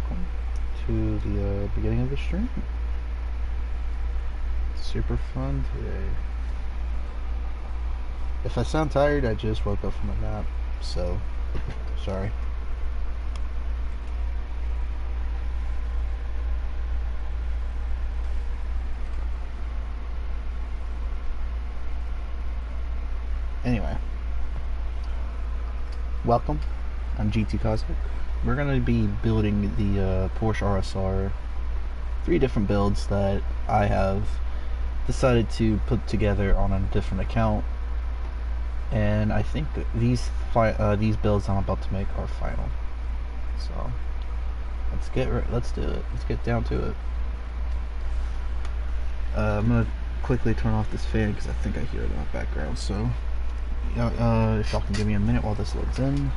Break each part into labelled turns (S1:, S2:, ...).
S1: welcome to the beginning of the stream. Super fun today. If I sound tired, I just woke up from a nap, so sorry. Anyway, welcome. I'm GT Cosmic. We're going to be building the Porsche RSR. 3 different builds that I have decided to put together on a different account, and I think that these builds I'm about to make are final. So let's do it. Let's get down to it. I'm gonna quickly turn off this fan because I think I hear it in the background. So if y'all can give me a minute while this loads in.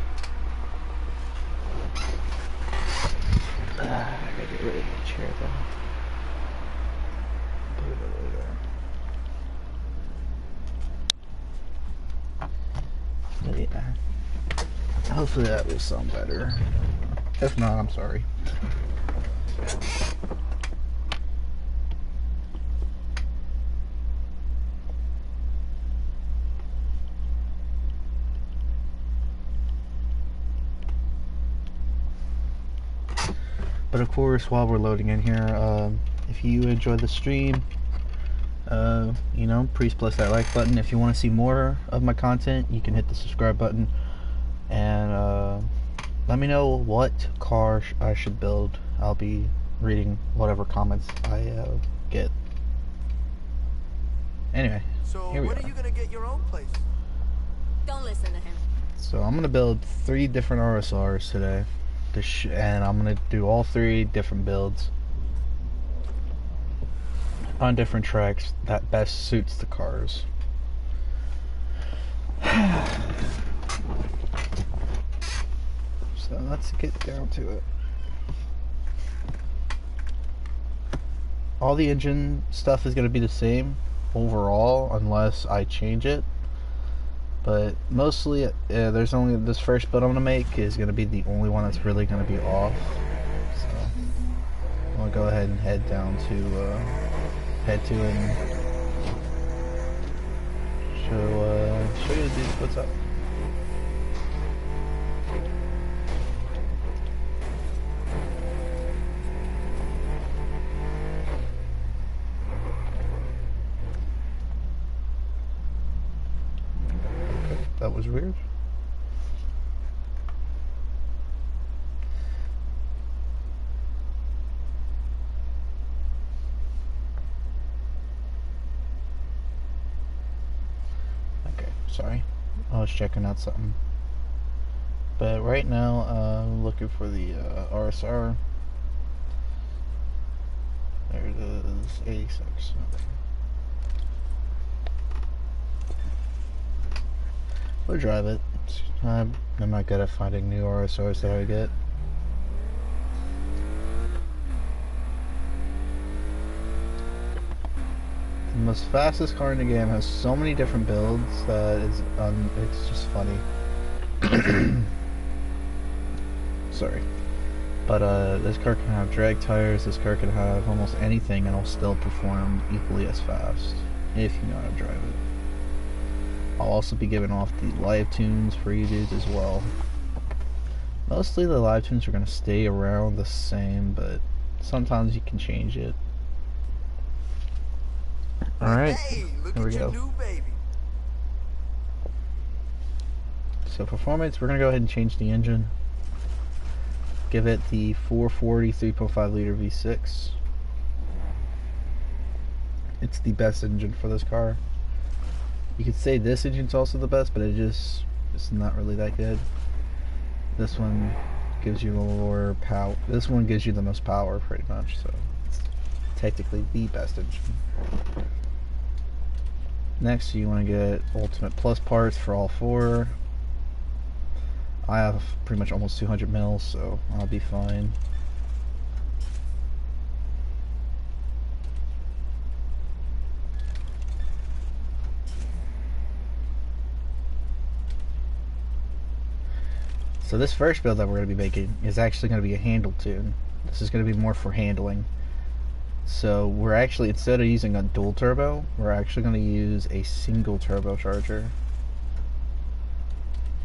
S1: I gotta get rid of the chair though. Put it over there. Yeah. Hopefully that will sound better. If not, I'm sorry. But of course, while we're loading in here, if you enjoy the stream, you know, please press that like button. If you want to see more of my content, you can hit the subscribe button, and let me know what car I should build. I'll be reading whatever comments I get. Anyway,
S2: so
S1: here we
S2: when
S1: are.
S2: Are you gonna get your own place?
S3: Don't listen to him.
S1: So I'm gonna build 3 different RSRs today, and I'm gonna do all 3 different builds on different tracks that best suits the cars. So let's get down to it. All the engine stuff is going to be the same overall unless I change it, but mostly there's only this first build I'm going to make is going to be the only one that's really going to be off. So I'll go ahead and head to and show you dudes what's up. Okay, that was weird. Sorry, I was checking out something. But right now, I'm looking for the RSR. There it is, 86. Okay. We'll drive it. I'm not good at finding new RSRs that I get. The most fastest car in the game has so many different builds that it's just funny. Sorry, but this car can have drag tires. This car can have almost anything, and it'll still perform equally as fast if you know how to drive it. I'll also be giving off the live tunes for you dudes as well. Mostly the live tunes are gonna stay around the same, but sometimes you can change it. Alright,
S2: Hey, look
S1: here we
S2: at your
S1: go.
S2: new baby.
S1: So performance, we're going to go ahead and change the engine. Give it the 440 3.5 liter V6. It's the best engine for this car. You could say this engine's also the best, but it's not really that good. This one gives you more power. This one gives you the most power pretty much, so it's technically the best engine. Next, you want to get Ultimate Plus parts for all 4. I have pretty much almost 200 mils, so I'll be fine. So this first build that we're going to be making is actually going to be a handle tune. This is going to be more for handling. So we're actually, instead of using a dual turbo, we're actually going to use a single turbocharger.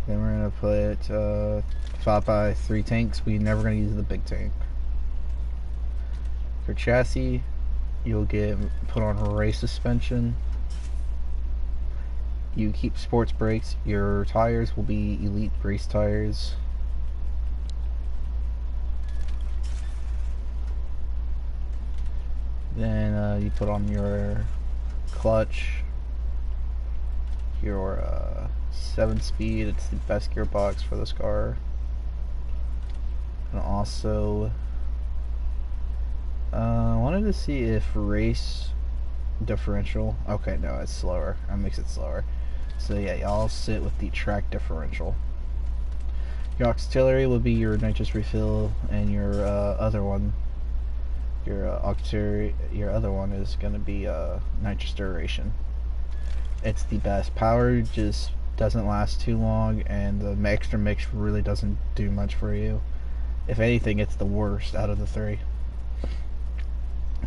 S1: Then we're going to put 5x3 tanks. We're never going to use the big tank. For chassis, you'll get put on race suspension. You keep sports brakes. Your tires will be elite race tires. Then you put on your clutch, your 7-speed. It's the best gearbox for this car. And also, I wanted to see if race differential. Okay, no, it's slower. That makes it slower. So yeah, y'all sit with the track differential. Your auxiliary will be your nitrous refill, and your other one, your other one is going to be nitrous duration. It's the best. Power just doesn't last too long, and the extra mix really doesn't do much for you. If anything, it's the worst out of the three.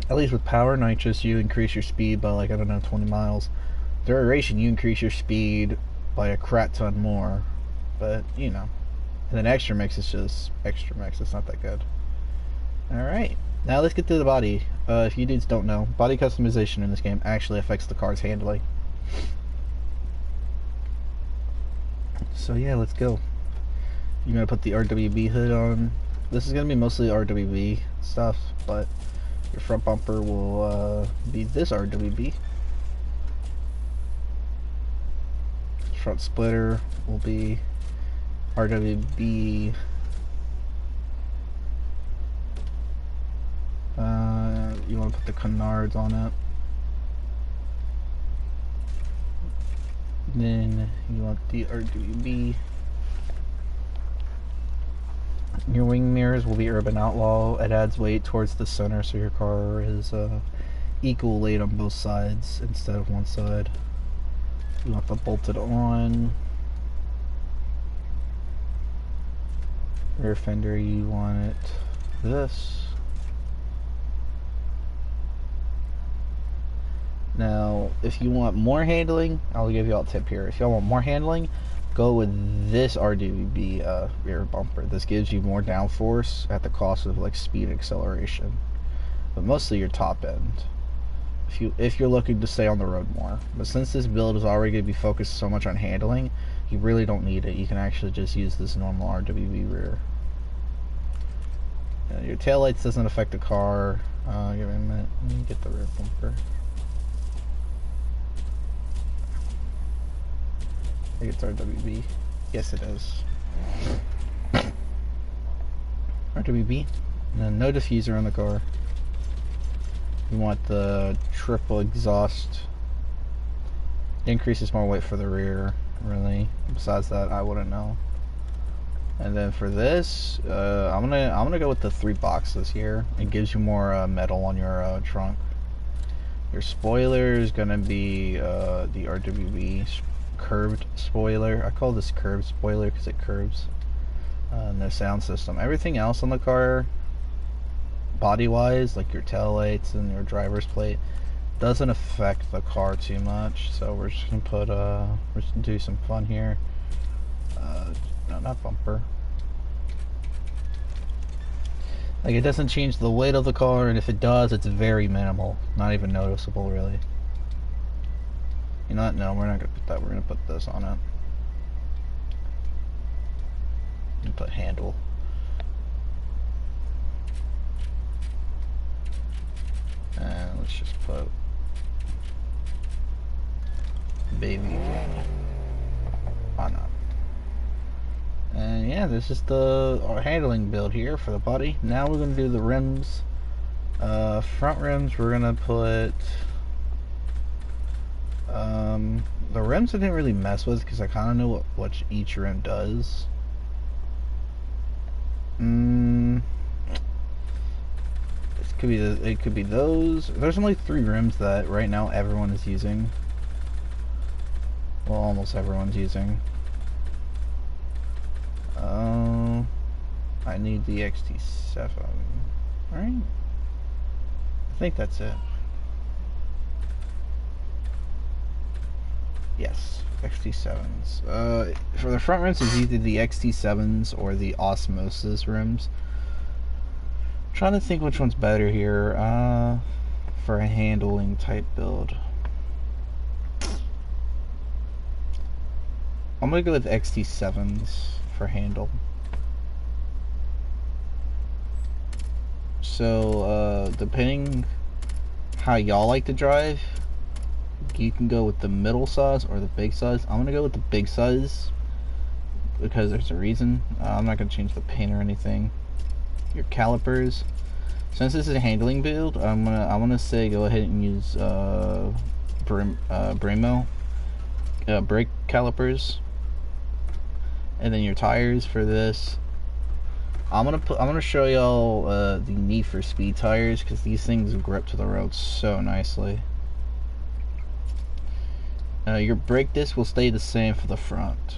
S1: At least with power nitrous, you increase your speed by, like, I don't know, 20 miles. Duration, you increase your speed by a crap ton more, but you know. And then extra mix is just extra mix. It's not that good. Alright, now let's get to the body. If you dudes don't know, body customization in this game actually affects the car's handling. So yeah, let's go. You're gonna put the RWB hood on. This is gonna be mostly RWB stuff, but your front bumper will be this RWB. Front splitter will be RWB. You want to put the canards on it. Then you want the RWB. Your wing mirrors will be Urban Outlaw. It adds weight towards the center, so your car is equal weight on both sides instead of one side. You want to bolt it on. Rear fender, you want it this. Now, if you want more handling, I'll give you all a tip here. If you want more handling, go with this RWB rear bumper. This gives you more downforce at the cost of like speed and acceleration, but mostly your top end. If you're looking to stay on the road more, but since this build is already going to be focused so much on handling, you really don't need it. You can actually just use this normal RWB rear. Your taillights doesn't affect the car. Give me a minute. Let me get the rear bumper. I think it's RWB. Yes, it is. RWB. And then no diffuser on the car. You want the triple exhaust. It increases more weight for the rear, really. Besides that, I wouldn't know. And then for this, I'm gonna go with the 3 boxes here. It gives you more metal on your trunk. Your spoiler is gonna be the RWB curved spoiler. I call this curved spoiler because it curves. And the sound system. Everything else on the car, body-wise, like your tail lights and your driver's plate, doesn't affect the car too much. So we're just gonna put we're just gonna do some fun here. No, not bumper. Like, it doesn't change the weight of the car, and if it does, it's very minimal, not even noticeable, really. You know what? No, we're not gonna put that. We're gonna put this on it. And put handle. And let's just put baby. Why not? And yeah, this is our handling build here for the body. Now we're gonna do the rims. Front rims, we're gonna put the rims I didn't really mess with because I kind of know what each rim does. It could be those. There's only 3 rims that right now everyone is using. Well, almost everyone's using. I need the XT7. Alright. I think that's it. Yes, XT7s. For the front rims, it's either the XT7s or the Osmosis rims. I'm trying to think which one's better here for a handling type build. I'm gonna go with XT7s for handle. So, depending how y'all like to drive, you can go with the middle size or the big size. I'm gonna go with the big size because there's a reason. I'm not gonna change the paint or anything. Your calipers. Since this is a handling build, I'm gonna say go ahead and use Bremo brake calipers. And then your tires for this. I'm gonna show y'all the Need for Speed tires because these things grip to the road so nicely. Your brake disc will stay the same for the front,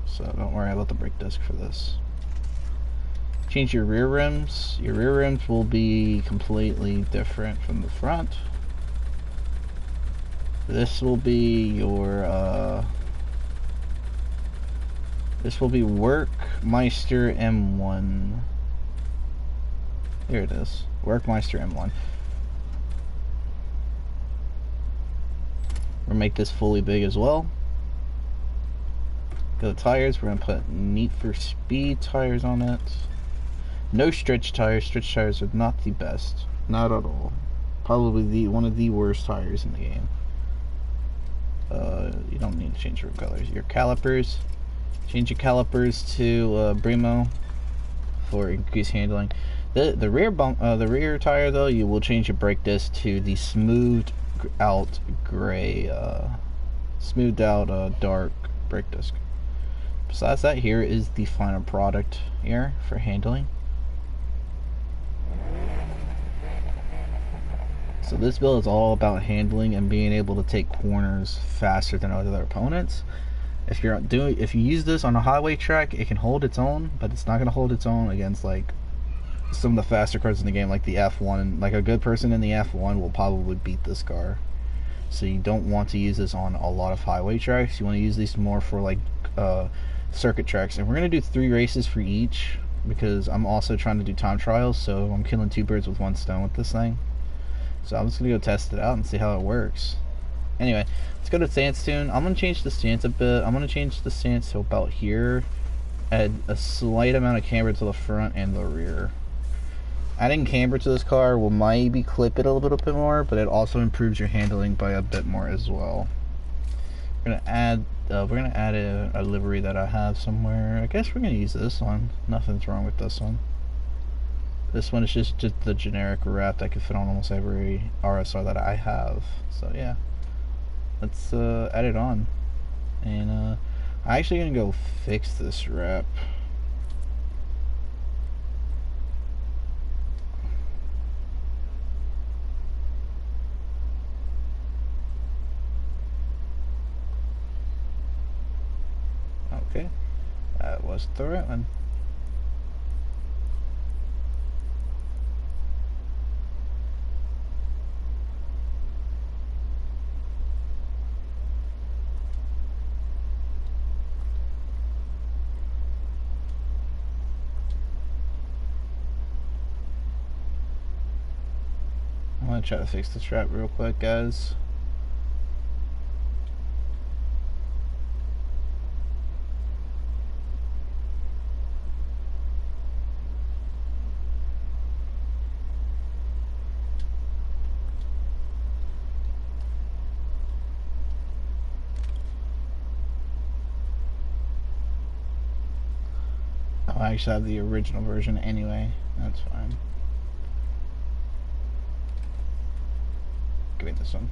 S1: so don't worry about the brake disc for this. Change your rear rims. Your rear rims will be completely different from the front. This will be your this will be Workmeister M1. Here it is, Workmeister M1. We're gonna make this fully big as well. Go to tires. We're gonna put Need for Speed tires on it. No stretch tires. Stretch tires are not the best, not at all. Probably one of the worst tires in the game. You don't need to change your colors. Your calipers. Change your calipers to Bremo for increased handling. The rear tire though, you will change your brake disc to the smoothed out gray, smoothed out dark brake disc. Besides that, here is the final product here for handling. So this build is all about handling and being able to take corners faster than other opponents. If you use this on a highway track, it can hold its own, but it's not going to hold its own against like some of the faster cars in the game, like the F1. Like a good person in the F1 will probably beat this car. So you don't want to use this on a lot of highway tracks. You want to use these more for like circuit tracks. And we're going to do 3 races for each because I'm also trying to do time trials, so I'm killing 2 birds with 1 stone with this thing. So I'm just going to go test it out and see how it works. Anyway, let's go to stance tune. I'm going to change the stance a bit. I'm going to change the stance to about here. Add a slight amount of camber to the front and the rear. Adding camber to this car will maybe clip it a little bit more, but it also improves your handling by a bit more as well. We're gonna add a livery that I have somewhere. I guess we're gonna use this one. Nothing's wrong with this one. This one is just the generic wrap that can fit on almost every RSR that I have. So yeah, let's add it on. And I'm actually gonna go fix this wrap. Okay, that was the right one. I'm gonna try to fix this wrap real quick, guys. I actually have the original version anyway. That's fine. Give me this one.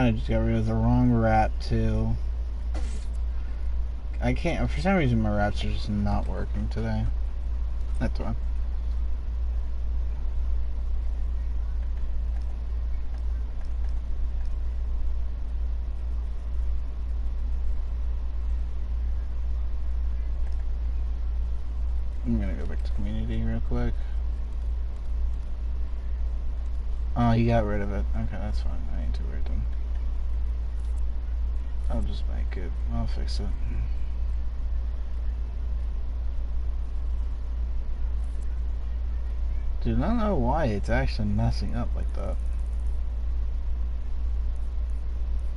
S1: I just got rid of the wrong wrap too. I can't, for some reason my wraps are just not working today. That's why. I'm gonna go back to community real quick. Oh, you got rid of it. Okay, that's fine. I ain't too worried then. I'll just make it. I'll fix it. Dude, I don't know why it's actually messing up like that.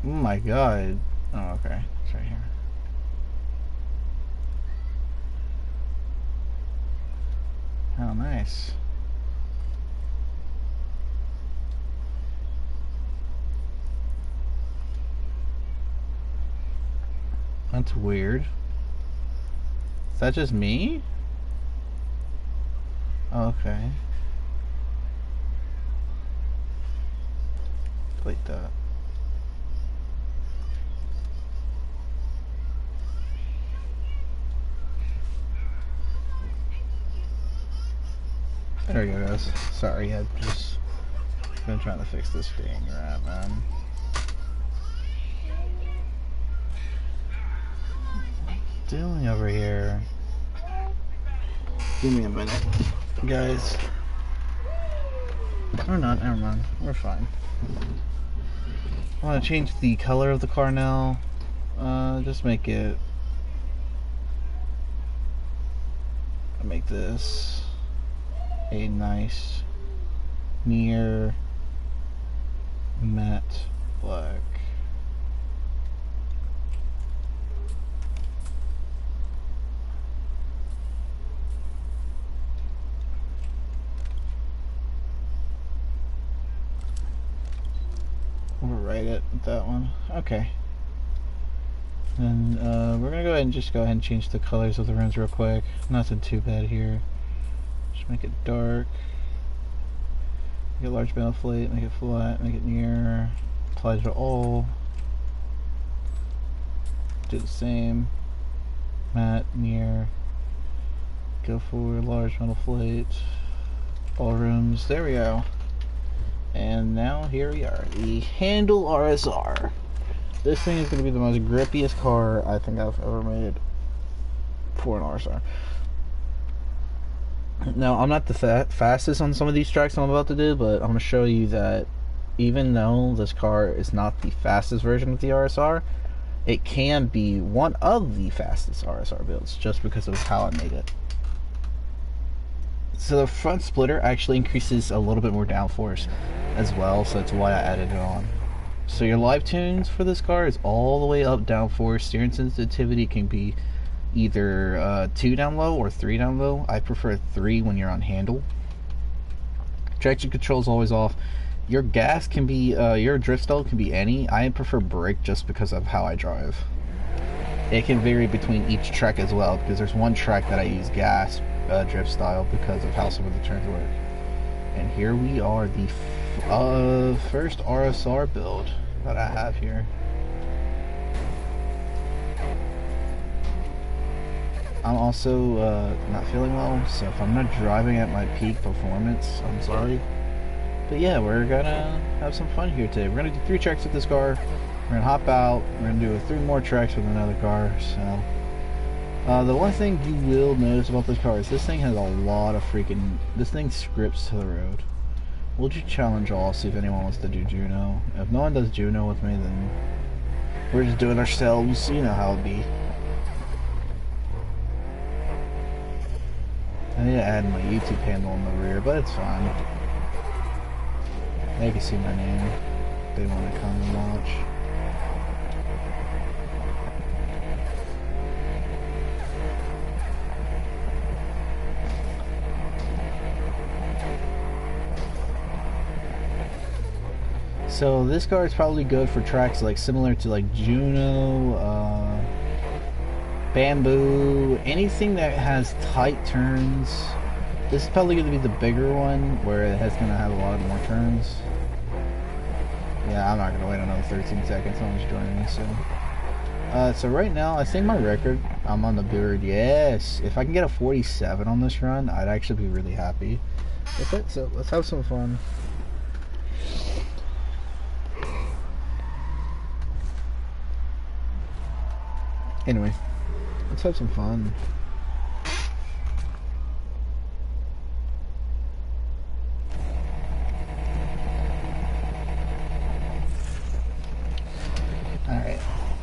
S1: Oh my god. Oh, okay. It's right here. Oh, nice. That's weird. Is that just me? Oh, okay. Delete that. There we go, guys. Sorry, I've just been trying to fix this dang wrap, man. Doing over here? Give me a minute, guys. Or not, never mind. We're fine. I want to change the color of the car now. Just make it. I'll make this a nice near matte black. Overwrite it with that one. Okay. And we're gonna go ahead and change the colors of the rims real quick. Nothing too bad here. Just make it dark. Make it large metal plate, make it flat, make it near. Apply to all. Do the same. Matte, near. Go for large metal plate. All rims. There we go. And now here we are, the Handle RSR. This thing is going to be the most grippiest car I think I've ever made for an RSR. Now, I'm not the fastest on some of these tracks I'm about to do, but I'm going to show you that even though this car is not the fastest version of the RSR, it can be one of the fastest RSR builds just because of how I made it. So the front splitter actually increases a little bit more downforce as well, so that's why I added it on. So your live tunes for this car is all the way up downforce. Steering sensitivity can be either 2 down low or 3 down low. I prefer 3 when you're on handle. Traction control is always off. Your gas can be, your drift style can be any. I prefer brake just because of how I drive. It can vary between each track as well, because there's one track that I use gas drift style because of how some of the turns work. And here we are, the first RSR build that I have here. I'm also not feeling well, so if I'm not driving at my peak performance, I'm sorry. But yeah, we're gonna have some fun here today. We're gonna do 3 tracks with this car. We're gonna hop out. We're gonna do 3 more tracks with another car. So the one thing you will notice about this car is this thing has a lot of freaking. This thing scripts to the road. We'll just challenge all, see if anyone wants to do Juno. If no one does Juno with me, then we're just doing ourselves. You know how it be. I need to add my YouTube handle in the rear, but it's fine. They can see my name if they want to come and watch. So this car is probably good for tracks like similar to like Juno, Bamboo, anything that has tight turns. This is probably going to be the bigger one where it's going to have a lot more turns. Yeah, I'm not gonna wait another 13 seconds. Someone's joining me soon. So right now, I think my record, I'm on the board. Yes, if I can get a 47 on this run, I'd actually be really happy with it. So let's have some fun. Anyway, let's have some fun.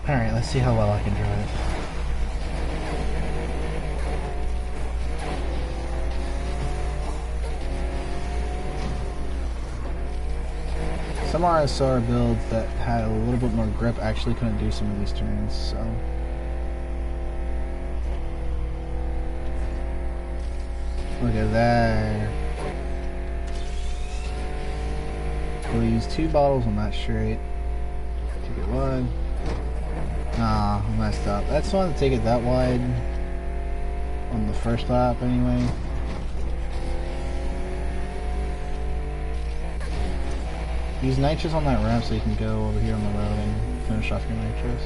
S1: Alright, let's see how well I can drive. Some RSR builds that had a little bit more grip actually couldn't do some of these turns, so... Look at that. We'll use 2 bottles on that straight. Take it wide. Nah, I messed up. That's fine to take it that wide on the first lap anyway. Use nitrous on that ramp so you can go over here on the road and finish off your nitrous.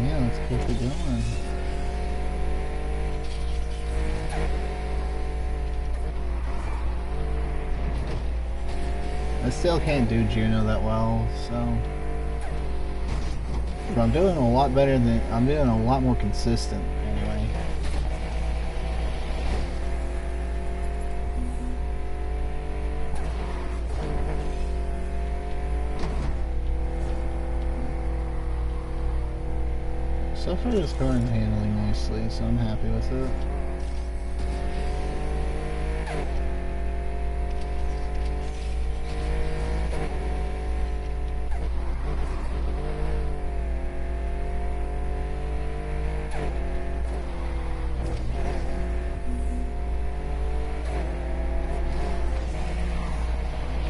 S1: Yeah, let's keep it going. I still can't do Juno that well, so... But I'm doing a lot better than... I'm doing a lot more consistent, anyway. So far this car is handling nicely, so I'm happy with it.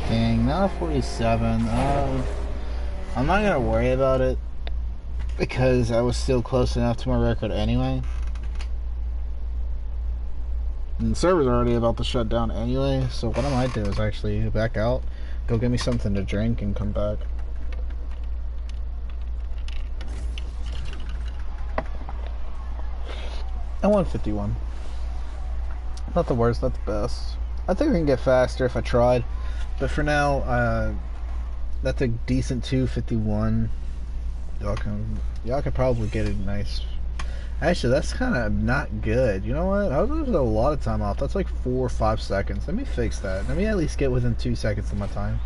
S1: Dang, now 47. I'm not gonna worry about it because I was still close enough to my record anyway. And the server's already about to shut down anyway, so what I might do is actually back out, go get me something to drink, and come back. I won 51. Not the worst, not the best. I think I can get faster if I tried, but for now, that's a decent 251. Y'all can probably get it nice. Actually, that's kind of not good. You know what? I was losing a lot of time off. That's like 4 or 5 seconds. Let me fix that. Let me at least get within 2 seconds of my time.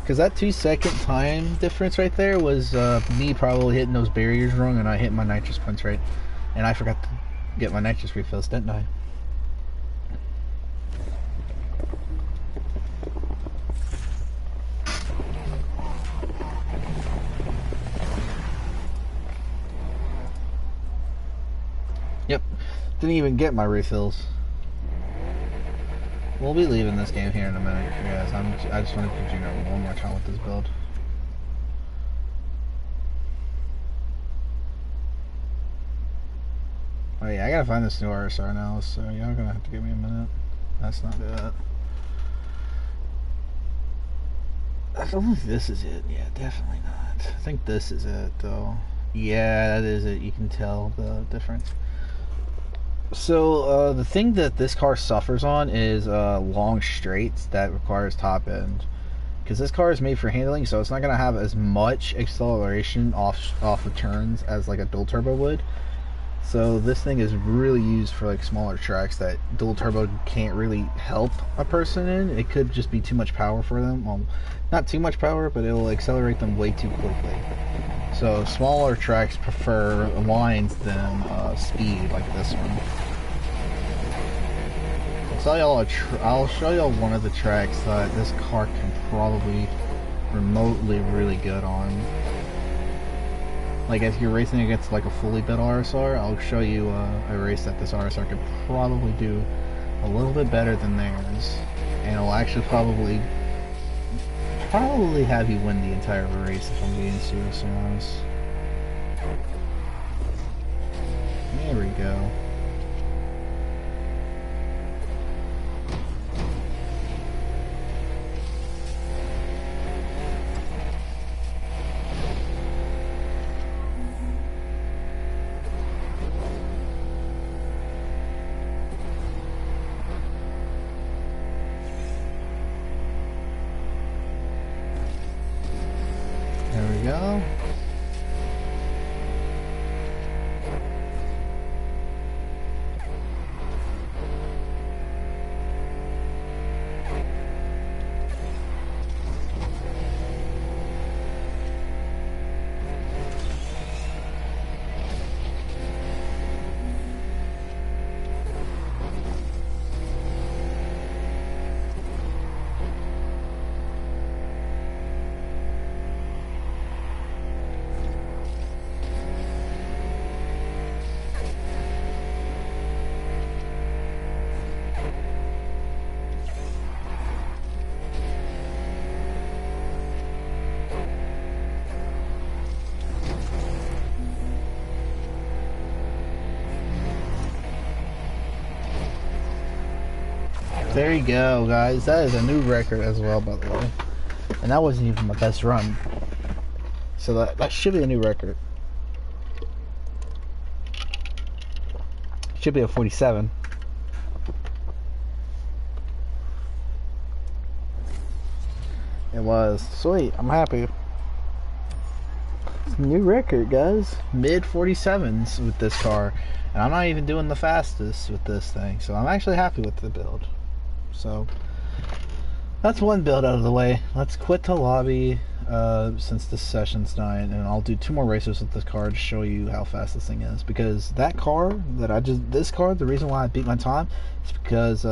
S1: Because that 2-second time difference right there was me probably hitting those barriers wrong, and I hit my nitrous punch right. And I forgot to get my nitrous refills, didn't I? Yep, didn't even get my refills. We'll be leaving this game here in a minute, guys. I just want to do Junior one more time with this build. Oh yeah, I gotta find this new RSR now, so y'all gonna have to give me a minute. That's not it. I don't think this is it. Yeah, definitely not. I think this is it, though. Yeah, that is it. You can tell the difference. So, the thing that this car suffers on is long straights that requires top end. Because this car is made for handling, so it's not going to have as much acceleration off of turns as like a dual turbo would. So this thing is really used for like smaller tracks that dual turbo can't really help a person in. It could just be too much power for them. Well, not too much power, but it will accelerate them way too quickly. So smaller tracks prefer lines than speed like this one. I'll show y'all one of the tracks that this car can probably remotely really good on. Like if you're racing against like a fully built RSR, I'll show you a race that this RSR could probably do a little bit better than theirs, and it'll actually probably probably have you win the entire race if I'm being seriously honest. There we go. There we go. There you go, guys. That is a new record as well, by the way. And that wasn't even my best run. So that should be a new record. Should be a 47. It was. Sweet. I'm happy. It's a new record, guys. Mid 47s with this car. And I'm not even doing the fastest with this thing. So I'm actually happy with the build. So that's one build out of the way. Let's quit the lobby since this session's done, and I'll do 2 more races with this car to show you how fast this thing is. Because that car the reason why I beat my time is because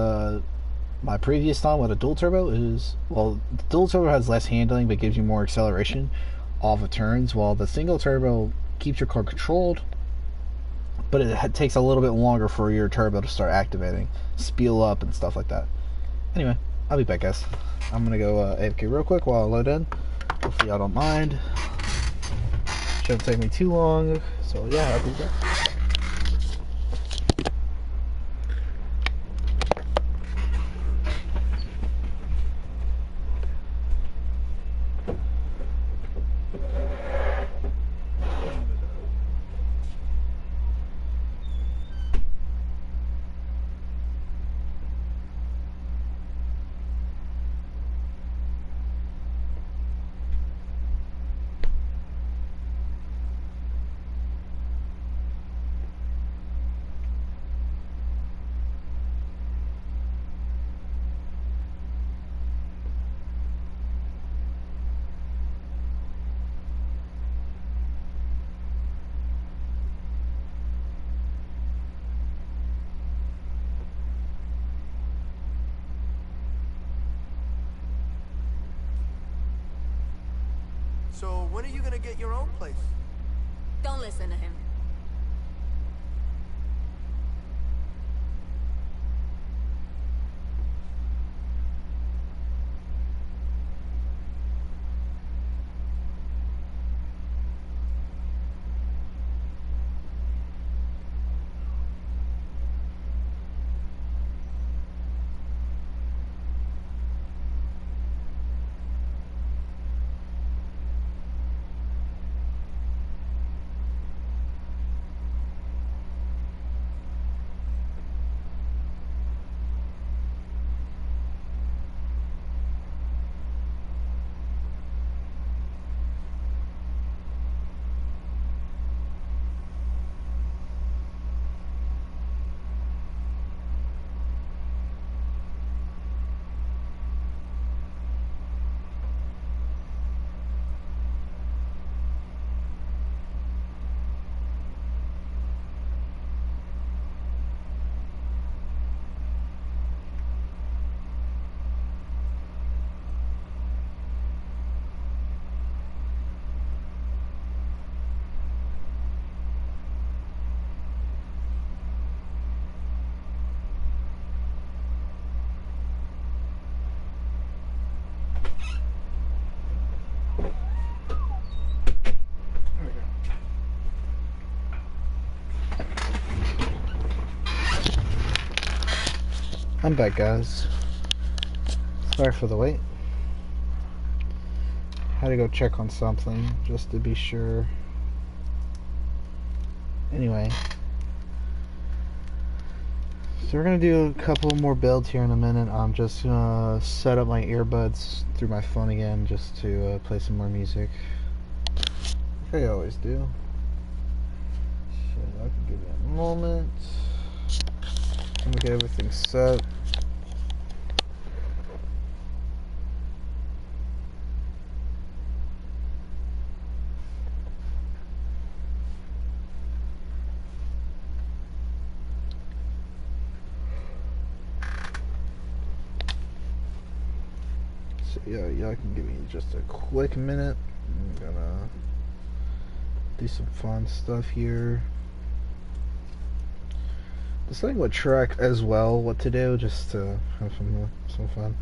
S1: my previous time with a dual turbo is, well, the dual turbo has less handling but gives you more acceleration off of turns, while the single turbo keeps your car controlled, but it takes a little bit longer for your turbo to start activating, speed up and stuff like that. Anyway, I'll be back, guys. I'm gonna go AFK real quick while I load in. Hopefully y'all don't mind. Shouldn't take me too long. So yeah, I'll be back.
S2: So when are you gonna get your own place?
S3: Don't listen to him.
S1: I'm back, guys. Sorry for the wait. Had to go check on something just to be sure. Anyway, so we're gonna do a couple more builds here in a minute. I'm just gonna set up my earbuds through my phone again just to play some more music. Like I always do. So I can give you a moment. I'm gonna get everything set. So yeah, y'all can give me just a quick minute. I'm gonna do some fun stuff here. Deciding what track as well, what to do, just to have some fun.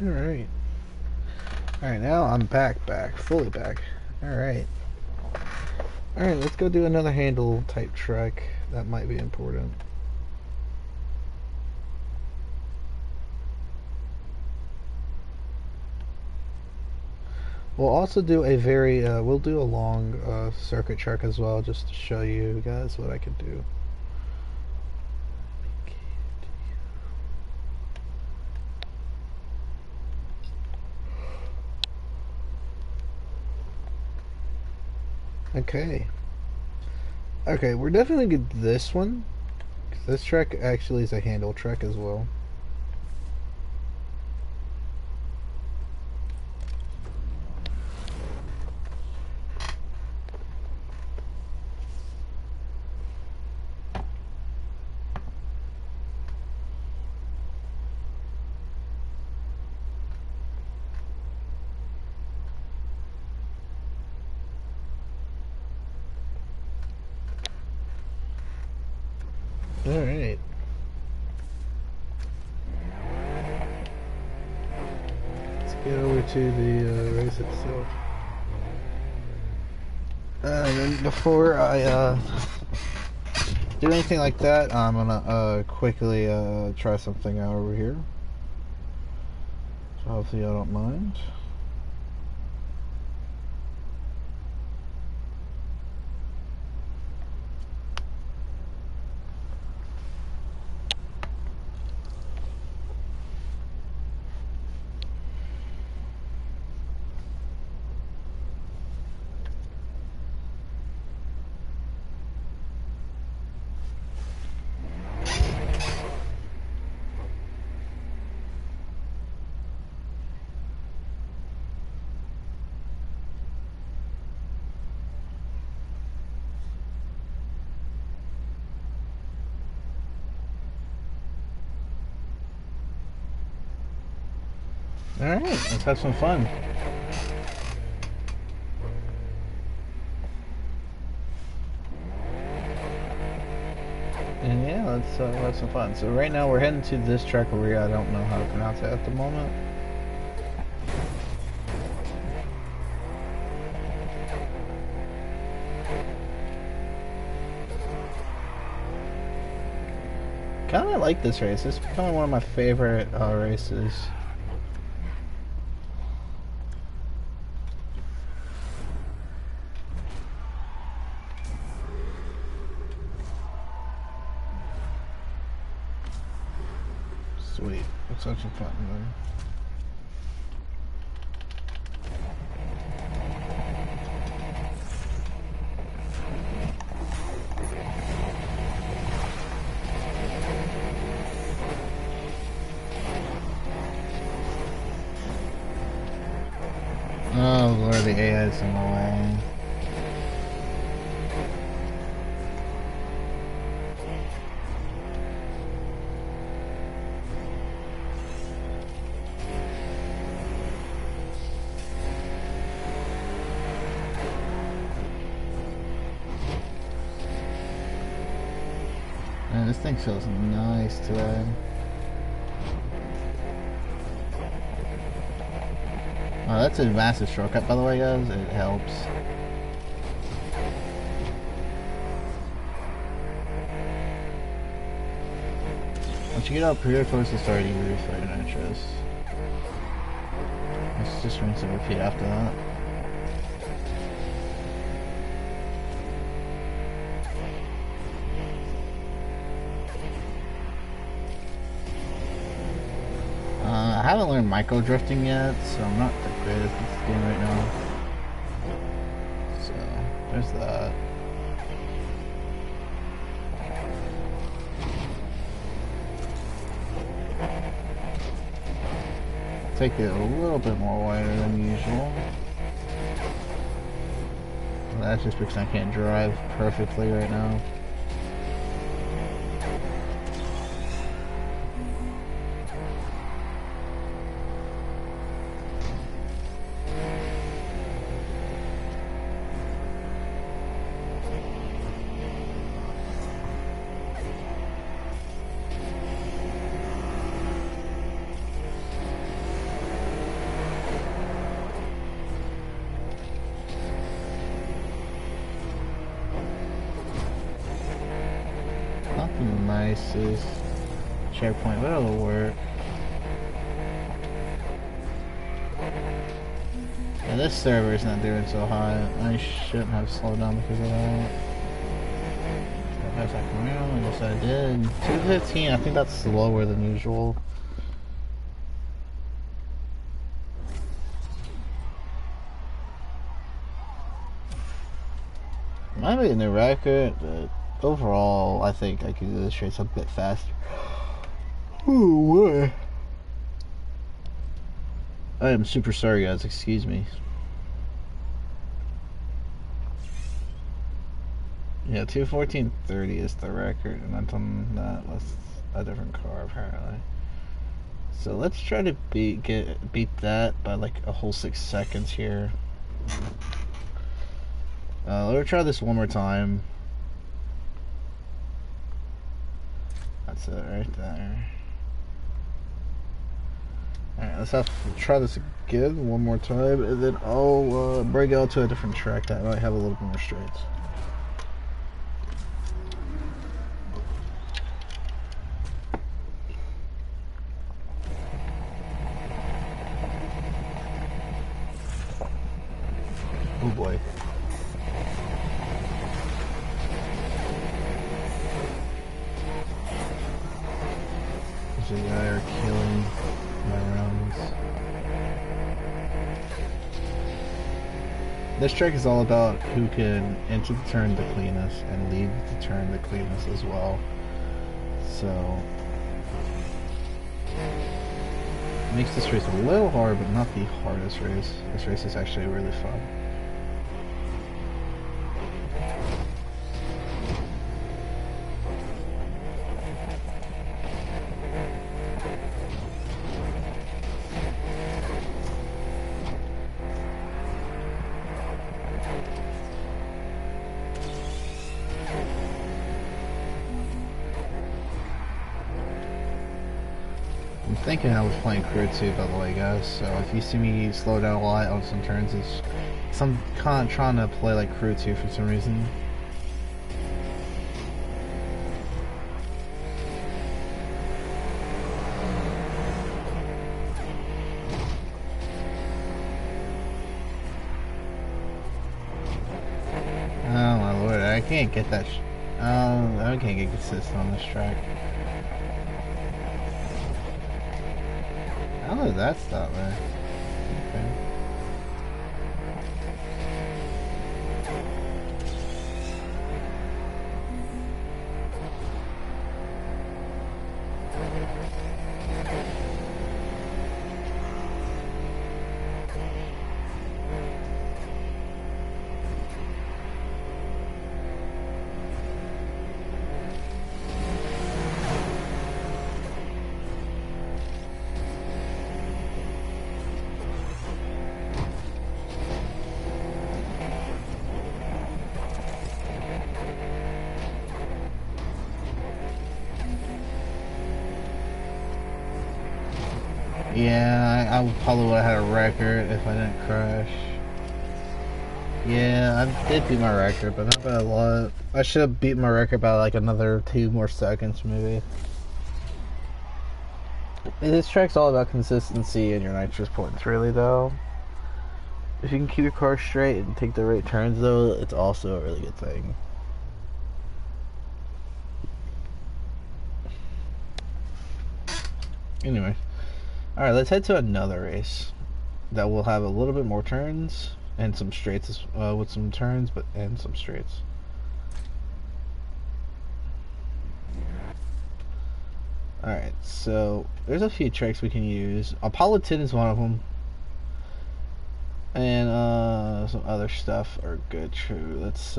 S1: Alright. Alright, now I'm back, fully back. Alright. Alright, let's go do another handle type track. That might be important. We'll also do a we'll do a long circuit track as well, just to show you guys what I can do. Okay. Okay, we're definitely gonna get this one. This track actually is a handle track as well. Alright. Let's get over to the race itself. And then before I do anything like that, I'm gonna quickly try something out over here. So hopefully y'all don't mind. Alright, let's have some fun. And yeah, let's have some fun. So right now we're heading to this track over here. I don't know how to pronounce it at the moment. Kinda like this race. It's becoming one of my favorite races. Sweet. Looks such a fun one. Oh Lord, the AI is in the way. Man, this thing feels nice today. Oh, that's a massive shortcut, by the way, guys. It helps. Once you get up here towards the start, you refill your nitrous. Let's just rinse and repeat after that. I haven't learned micro drifting yet, so I'm not the greatest at this game right now. So, there's that. Take it a little bit more wider than usual. That's just because I can't drive perfectly right now. Nicest checkpoint, but it'll work. Yeah, this server is not doing so high. I shouldn't have slowed down because of that. If I come around, I guess I did. 215, I think that's slower than usual. Might be a new record, but overall, I think I could do this race a bit faster. Ooh, I am super sorry, guys. Excuse me. Yeah, 2:14:30 is the record, and that's on that was a different car apparently. So let's try to beat that by like a whole 6 seconds here. Let's try this one more time. That's it right there. Alright, let's try this again one more time, and then I'll bring it out to a different track that might have a little bit more straights. Oh boy. There's a guy killing my rounds. This track is all about who can enter the turn the cleanest and leave the turn the cleanest as well. So it makes this race a little hard, but not the hardest race. This race is actually really fun. I'm thinking I was playing Crew 2, by the way, guys, so if you see me slow down a lot on some turns, it's I'm kind of trying to play like Crew 2 for some reason. Oh my lord, I can't get that I can't get consistent on this track. How did that stop there? Okay. Yeah, I probably would have had a record if I didn't crash. Yeah, I did beat my record, but not by a lot. I should have beat my record by like another 2 more seconds, maybe. This track's all about consistency and your nitrous points, really, though. If you can keep your car straight and take the right turns, though, it's also a really good thing. Anyway, alright, let's head to another race that will have a little bit more turns and some straights with some turns, and some straights. Alright, so there's a few tricks we can use. Apollo 10 is one of them. And some other stuff are good too. Let's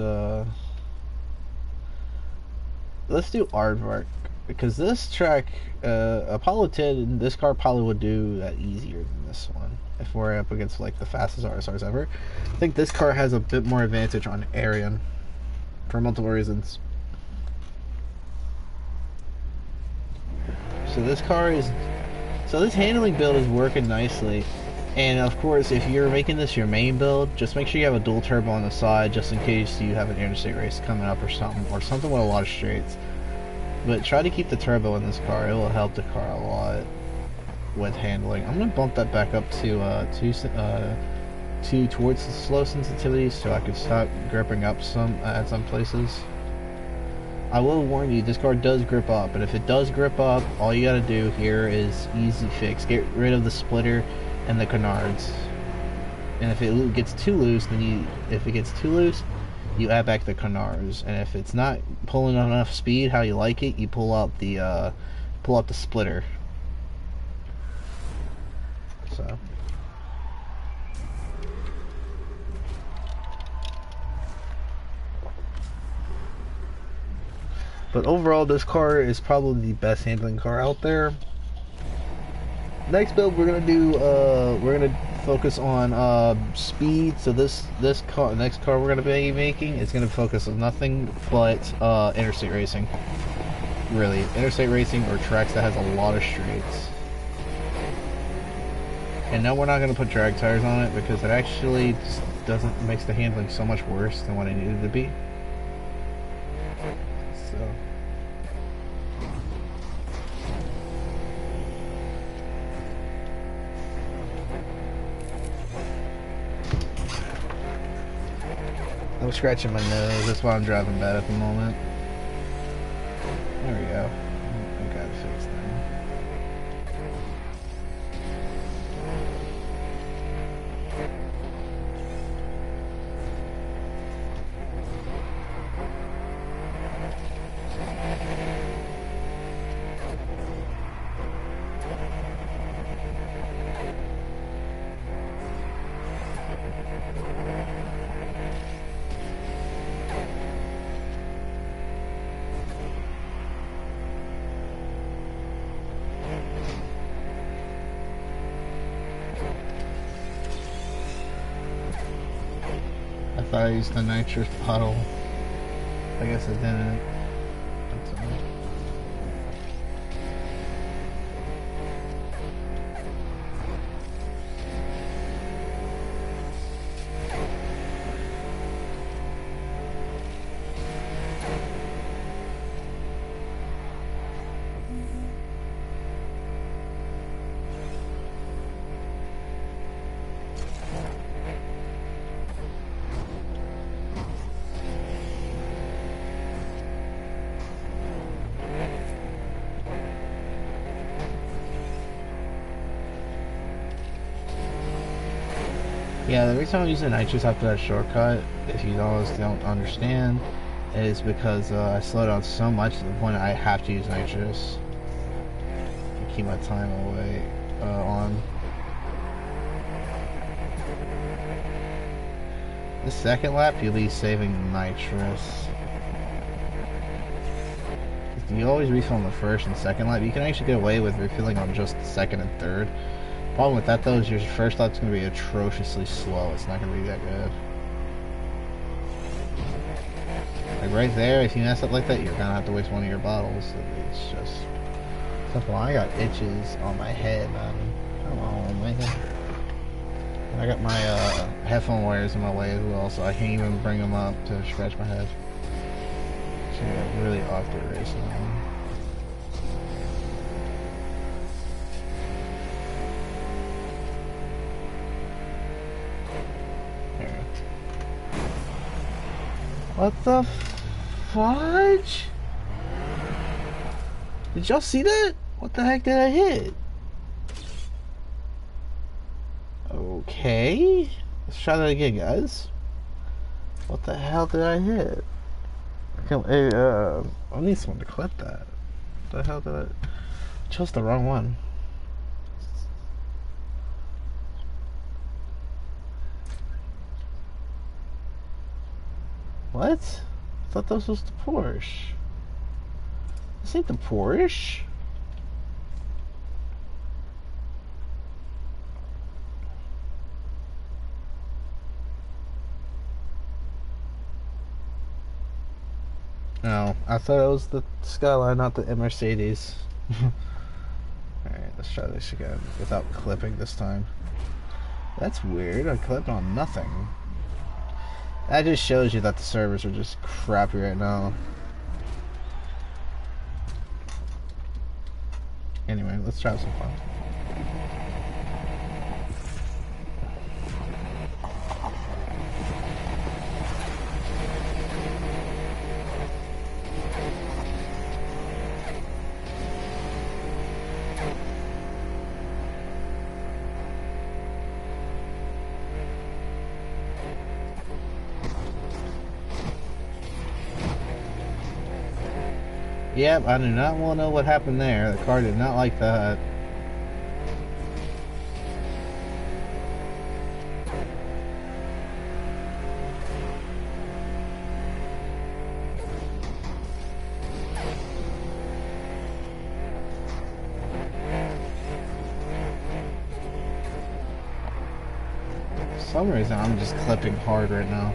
S1: do aardvark, because this track, Apollo 10, this car probably would do that easier than this one if we're up against like the fastest RSRs ever. I think this car has a bit more advantage on Arian for multiple reasons. So this handling build is working nicely. And of course, if you're making this your main build, just make sure you have a dual turbo on the side, just in case you have an interstate race coming up or something with a lot of straights. But try to keep the turbo in this car; it will help the car a lot with handling. I'm gonna bump that back up to two towards the slow sensitivity, so I could stop gripping up at some places. I will warn you, this car does grip up, and if it does grip up, all you gotta do here is easy fix: get rid of the splitter and the canards. And if it gets too loose, you add back the canards. And if it's not pulling enough speed how you like it, you pull out the splitter. So. But overall, this car is probably the best handling car out there. Next build, we're gonna focus on speed. So next car we're gonna be making is gonna focus on nothing but interstate racing. Really, interstate racing or tracks that has a lot of straights. And no, we're not gonna put drag tires on it because it actually just makes the handling so much worse than what it needed to be. So. I'm scratching my nose, that's why I'm driving bad at the moment. There we go. I got it fixed now. I thought I used the nitrous bottle. I guess I didn't. That's all. Yeah, the reason I'm using nitrous after that shortcut, if you always don't understand, is because I slow down so much to the point I have to use nitrous to keep my time away on. The second lap, you'll be saving nitrous. If you always refill on the first and second lap, you can actually get away with refilling on just the second and third. Problem with that though is your first lap's going to be atrociously slow. It's not going to be that good. Like right there, if you mess up like that, you're going to have to waste one of your bottles. It's just simple. I got itches on my head, man. Come on, man. I got my headphone wires in my way as well, so I can't even bring them up to scratch my head. So yeah, really awkward race now. There. What the fudge? Did y'all see that? What the heck did I hit? Okay. Let's try that again, guys. What the hell did I hit? I need someone to clip that. What the hell did I... chose the wrong one. What? I thought this was the Porsche. This ain't the Porsche. No, I thought it was the Skyline, not the Mercedes. Alright, let's try this again without clipping this time. That's weird. I clipped on nothing. That just shows you that the servers are just crappy right now. Anyway, let's try some fun. Yep, I do not want to know what happened there. The car did not like that. For some reason, I'm just clipping hard right now.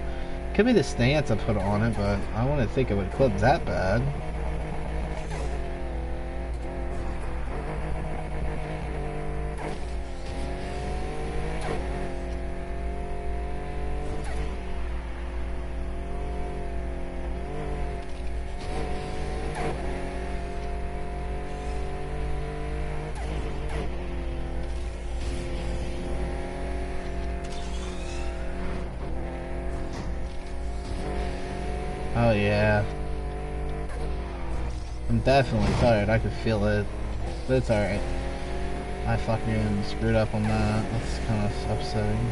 S1: Could be the stance I put on it, but I wouldn't think it would clip that bad. Oh yeah. I'm definitely tired, I could feel it. But it's alright. I fucking screwed up on that. That's kind of upsetting.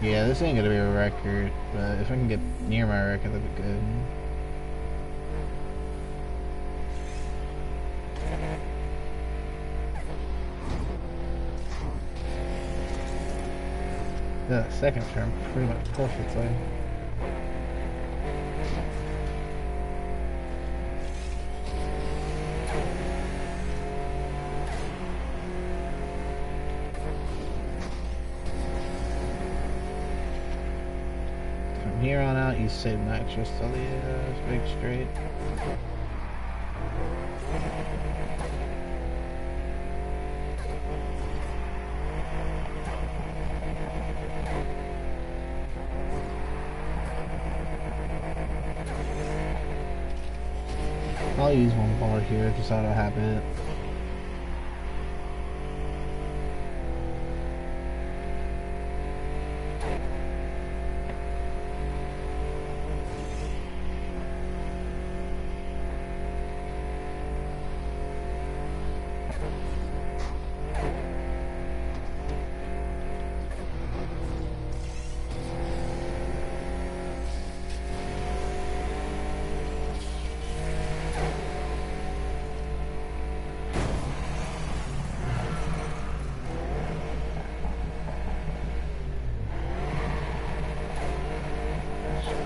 S1: Yeah, this ain't gonna be a record, but if I can get near my record, that'd be good. The second term pretty much perfectly. From here on out, you save max just till the big straight. I'll use one bar here just out of habit.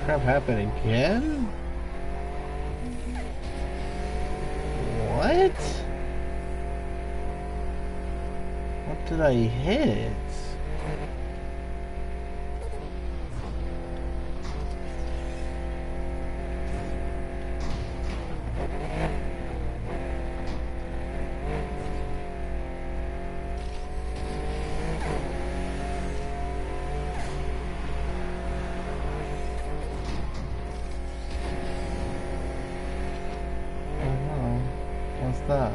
S1: Crap happen again? What? What did I hit? that?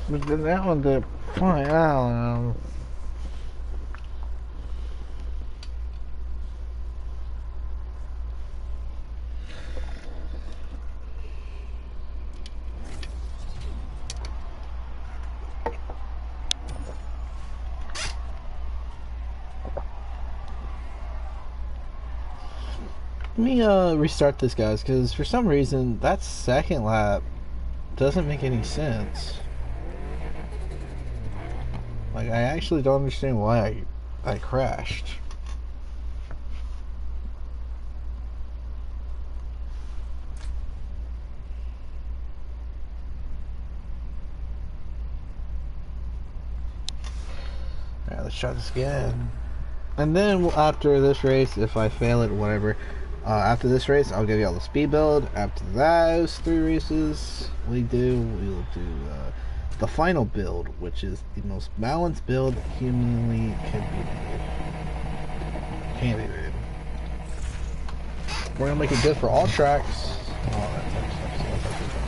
S1: But then that one did fine. I don't know. Let me restart this, guys, because for some reason that second lap doesn't make any sense. Like, I actually don't understand why I crashed. Alright, let's try this again. And then after this race, if I fail it or whatever, after this race, I'll give you all the speed build. After those 3 races we'll do the final build, which is the most balanced build humanly can be made. We're gonna make it good for all tracks. Oh, that type of stuff. So that's actually fun.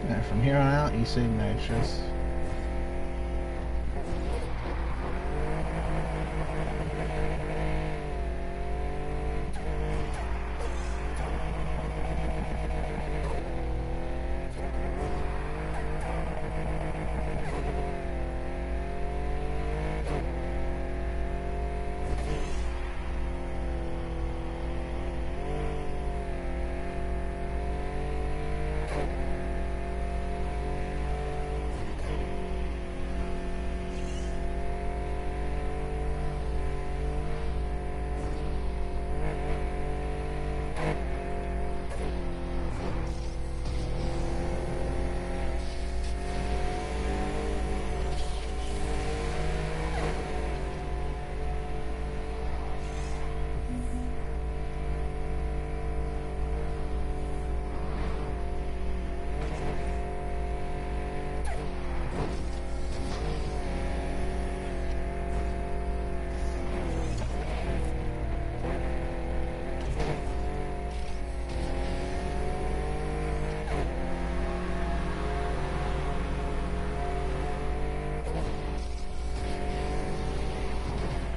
S1: And from here on out, you say nitrous.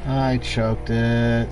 S1: I choked it.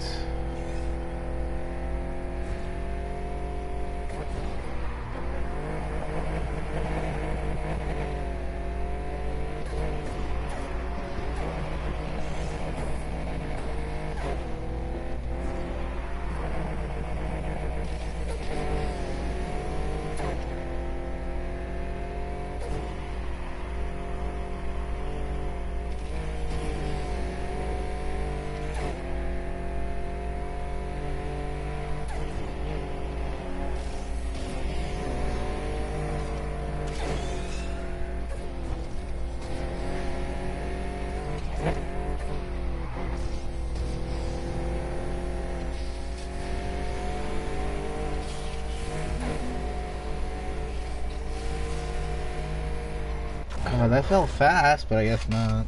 S1: Oh, that felt fast, but I guess not.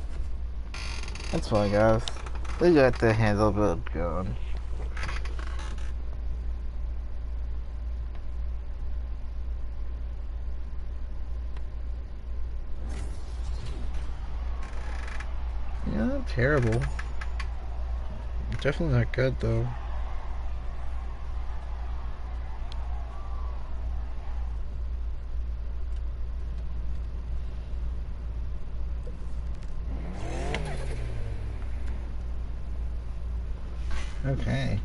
S1: That's fine, guys. They got the handle build going. Yeah, not terrible. Definitely not good, though. Okay.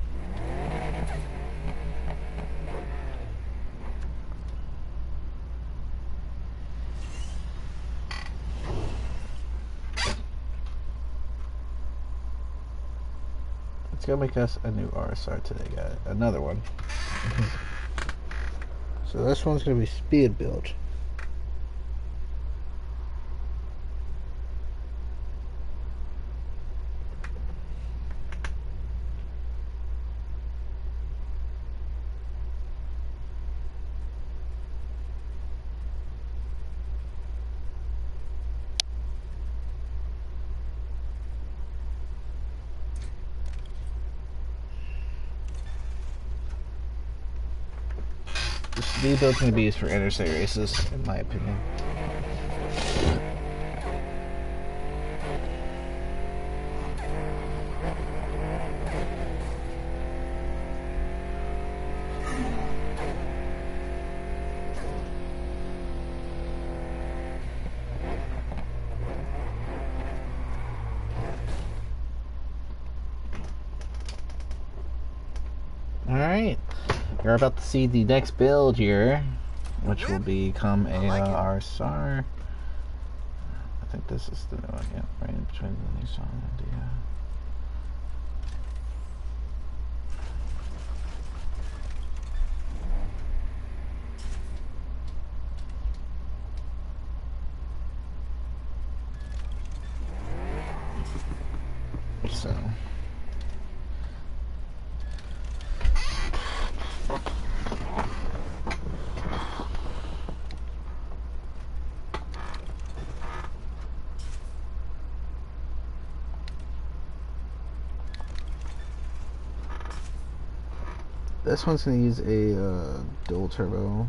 S1: Let's go make us a new RSR today, guys. Another one. So this one's gonna be speed build. The speed build's gonna be used for interstate races, in my opinion. Alright, you're about to see the next build here, which will become a RSR. I think this is the new one, yeah, right in between the Nissan and the... So... This one's going to use a dual turbo.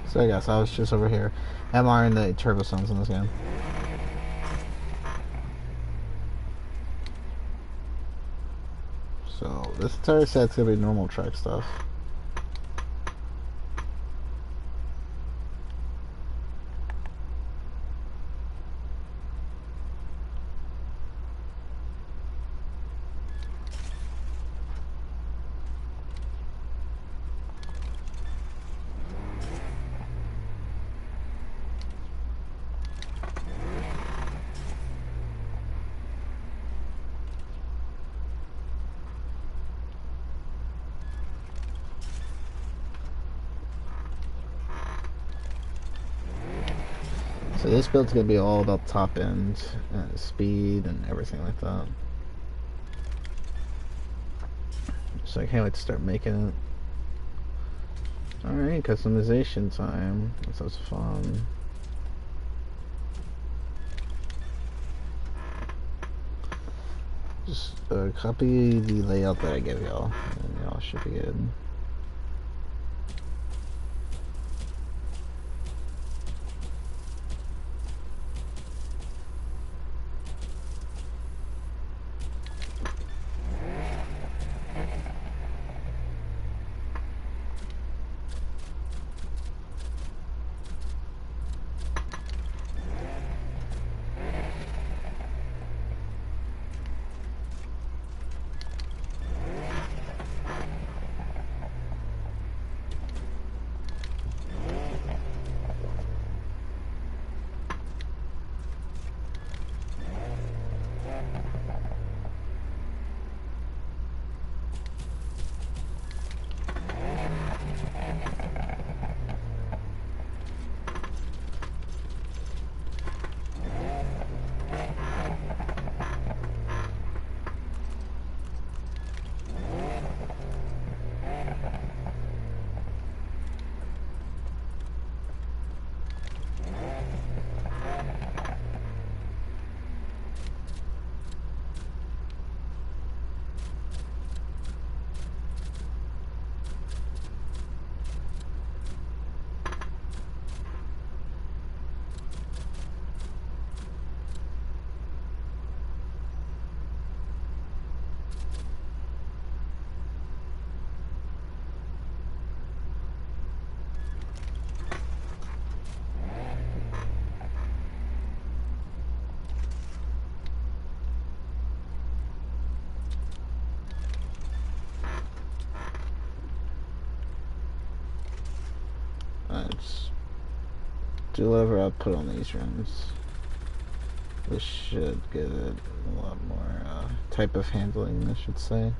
S1: So I guess I was just over here admiring the turbo sounds in this game. So this entire set's gonna be normal track stuff. So this build's gonna be all about top end, speed, and everything like that. So I can't wait to start making it. Alright, customization time. That sounds fun. Just copy the layout that I gave y'all, and y'all should be good. Let's do whatever I put on these runs. This should get it a lot more type of handling, I should say.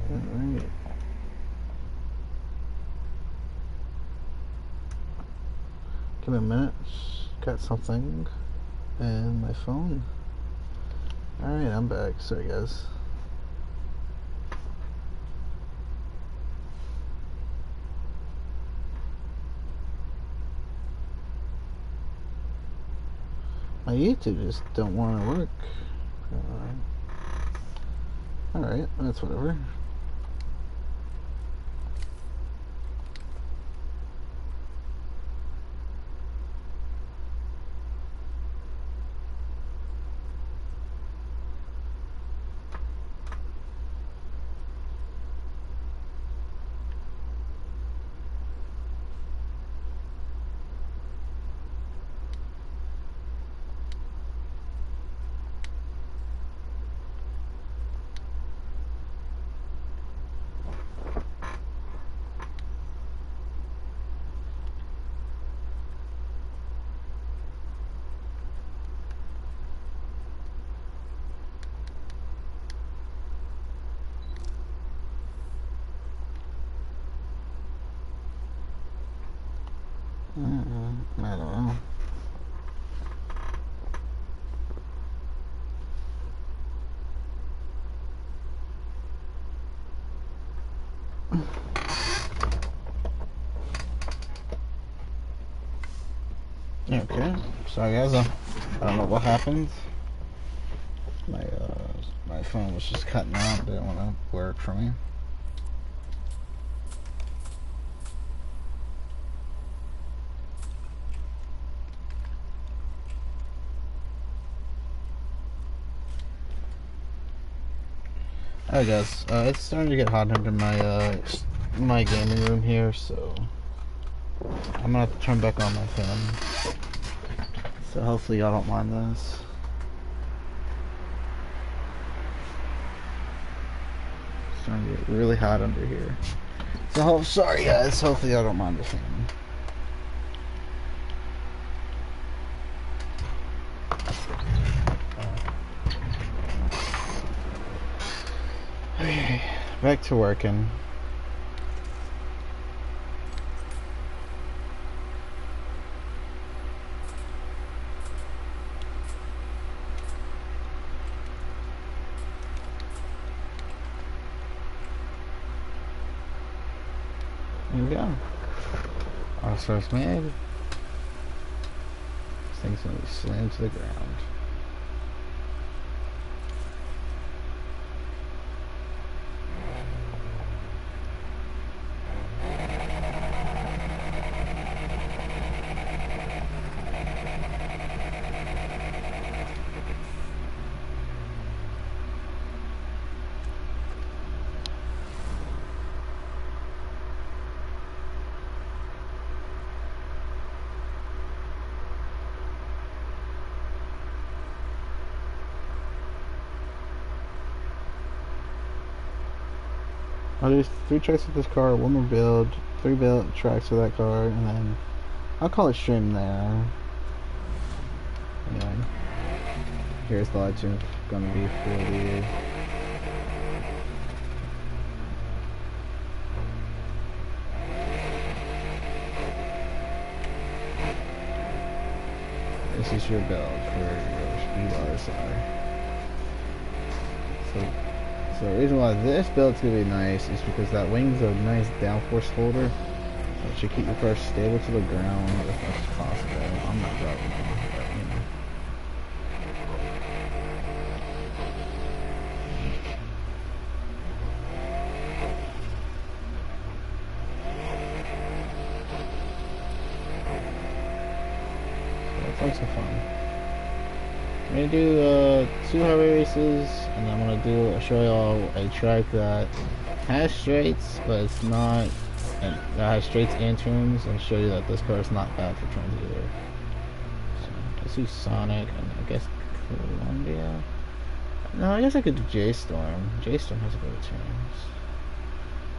S1: Alright. Give me a minute. Got something in my phone. Alright, I'm back. Sorry, guys. My YouTube just don't want to work. Alright, that's whatever. I don't know. Okay, sorry guys, I don't know what happened. My phone was just cutting out, didn't want to work for me. Alright guys, it's starting to get hot under my gaming room here, so I'm gonna have to turn back on my fan. So hopefully y'all don't mind this. It's starting to get really hot under here. So sorry guys, hopefully y'all don't mind the fan. Okay, back to working. Here we go. RSR's made. This thing's gonna be slammed to the ground. I'll do 3 tracks with this car, 1 more build, 3 build tracks with that car, and then I'll call it stream there. Anyway, here's the live tune gonna be for the this is your build for your RSR. So the reason why this build's gonna be nice is because that wing's a nice downforce holder. So it should keep your car stable to the ground as much as possible. I'm not driving one, but you know. So that's lots of fun. I'm gonna do 2 highway races, and I'm gonna show y'all a track that has straights, but it's not, and that has straights and turns, and show you that this car is not bad for turns either. So let's do Sonic, and I guess Columbia. No, I guess I could do J-Storm. J-Storm has better turns.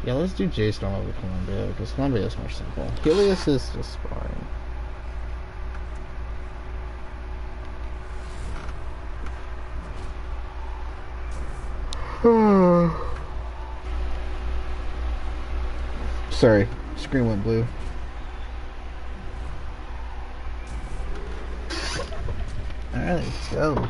S1: Yeah, let's do J-Storm over Columbia, because Columbia is more simple. Helios is just sparring. Sorry, screen went blue. Alright, let's go.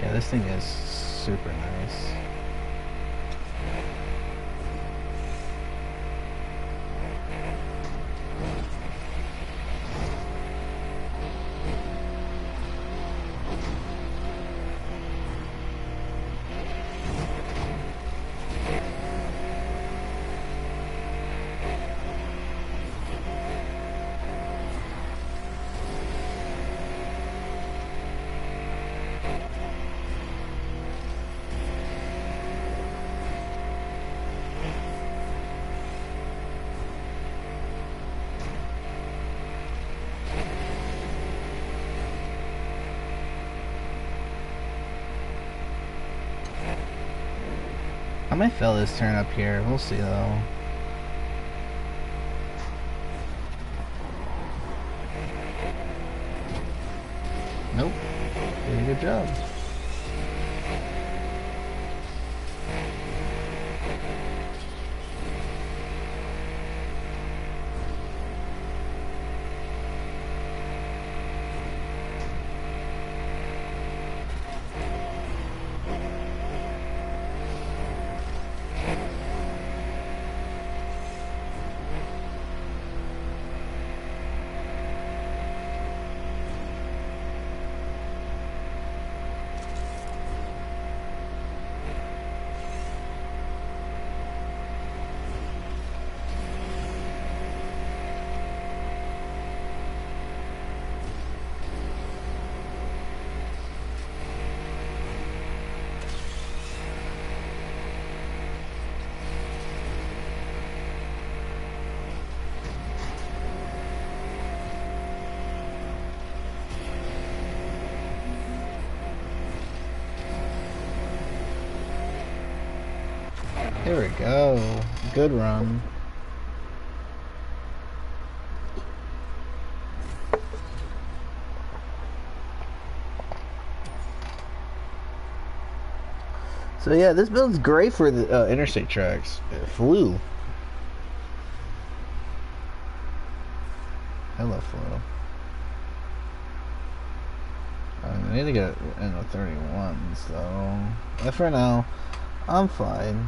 S1: Yeah, this thing is super nice. I might fail this turn up here. We'll see though. Nope. Did a good job. There we go. Good run. So yeah, this build's great for the interstate tracks. It flew. Hello, flow. I need to get in the 31, so... But for now, I'm fine.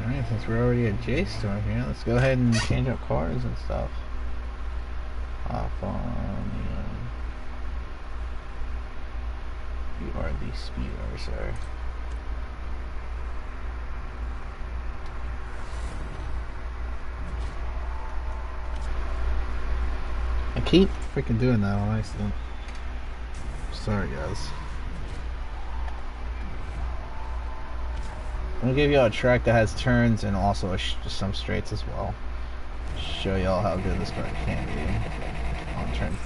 S1: Alright, since we're already at J-Storm here, let's go ahead and change up cars and stuff. Off on the RD Speed RSR. I keep freaking doing that on accident. Sorry, guys. I'm gonna give y'all a track that has turns and also some straights as well. Show y'all how good this car can be on turns.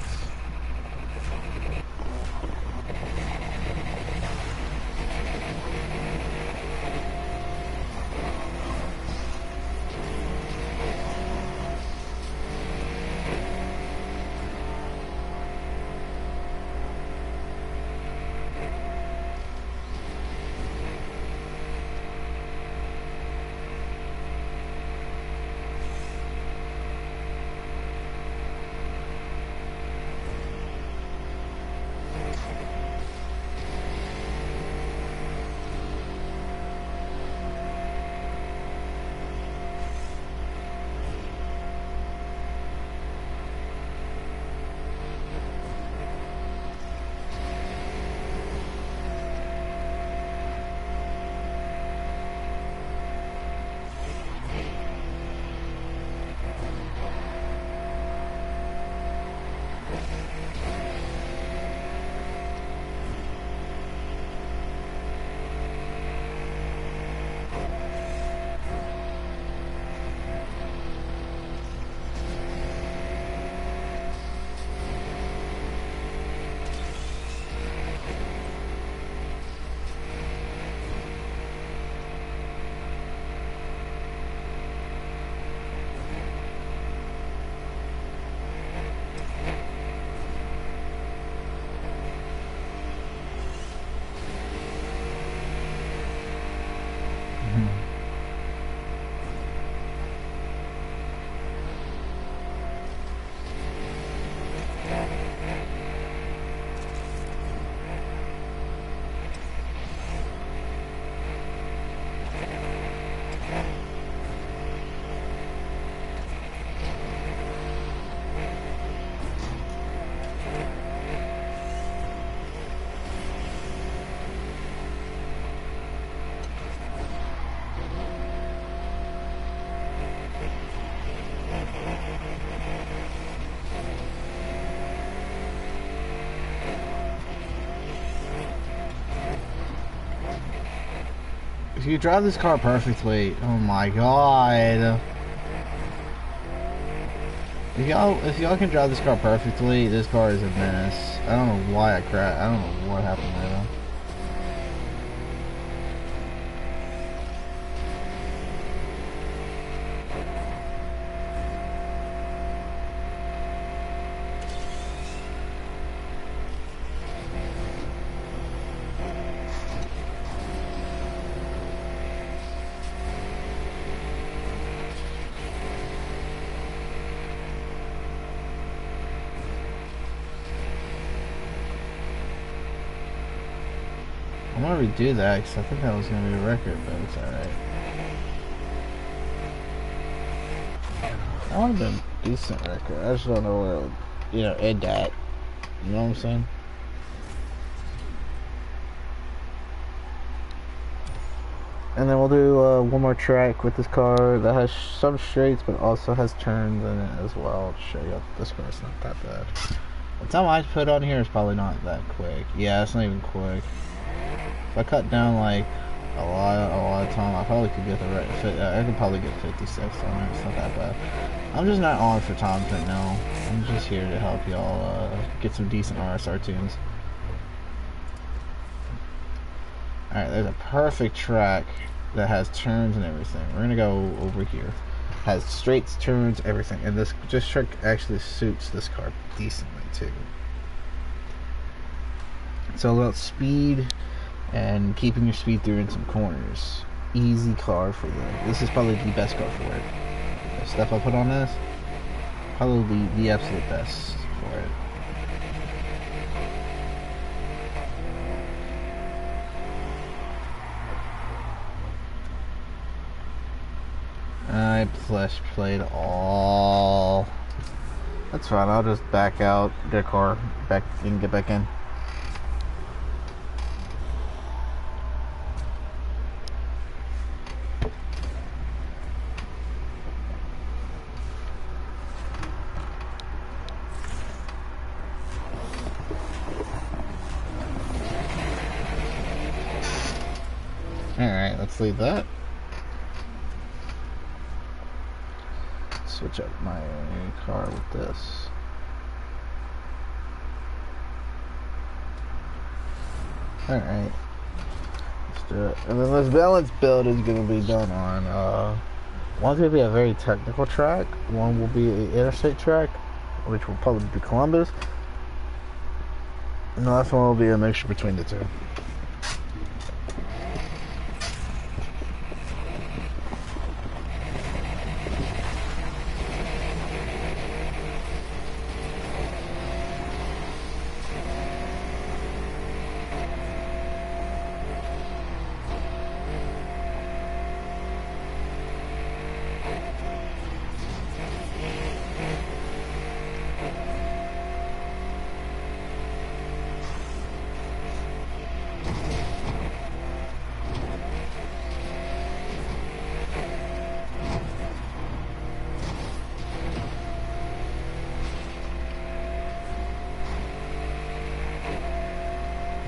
S1: If you drive this car perfectly, oh my god. If y'all can drive this car perfectly, this car is a menace. I don't know why I crashed. I don't know what happened there though. I'm gonna redo that because I think that was gonna be a record, but it's alright. That would have been a decent record. I just don't know where it would, end at. You know what I'm saying? And then we'll do one more track with this car that has some straights but also has turns in it as well. I'll show you this car's not that bad. The time I put on here is probably not that quick. Yeah, it's not even quick. If I cut down like a lot of time, I probably could get the right fit. I could probably get 56 on it. It's not that bad. I'm just not on for times right now. I'm just here to help y'all get some decent RSR tunes. Alright, there's a perfect track that has turns and everything. We're gonna go over here. Has straights, turns, everything. And this trick actually suits this car decently too. It's all about speed and keeping your speed through in some corners. Easy car for that. This is probably the best car for it. The stuff I put on this, probably the absolute best for it. I flash played all. That's fine. I'll just back out their car, back and get back in. Alright, let's leave that. Switch up my car with this. Alright. Let's do it. And then this balance build is going to be done on, one's going to be a very technical track, one will be an interstate track, which will probably be Columbus, and the last one will be a mixture between the two.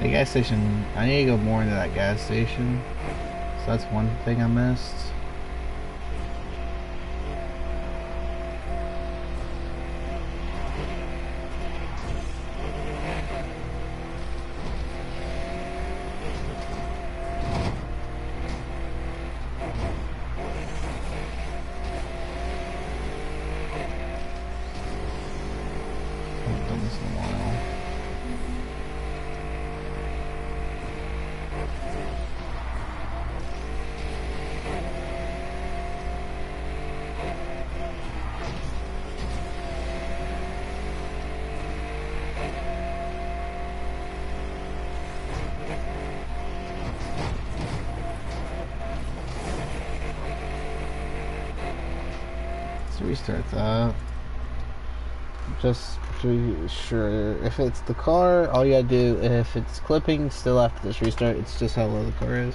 S1: The gas station, I need to go more into that gas station. So that's one thing I missed. I haven't done this in a while. Let's restart that. Just to be sure, if it's the car, all you gotta do, if it's clipping still after this restart, it's just how low the car is.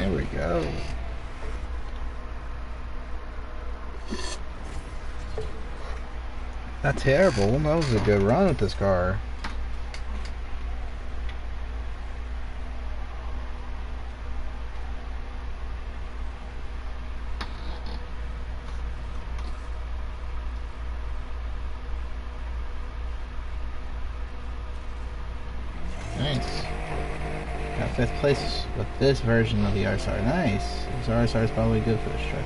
S1: There we go. Not terrible. That was a good run with this car. Nice. Got 5th place with this version of the RSR. Nice. This RSR is probably good for this track.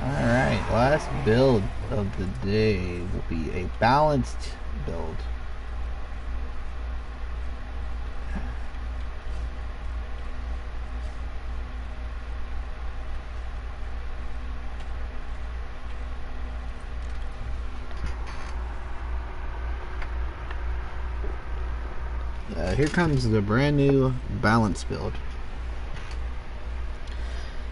S1: Alright, last build of the day will be a balanced build. Here comes the brand new balance build.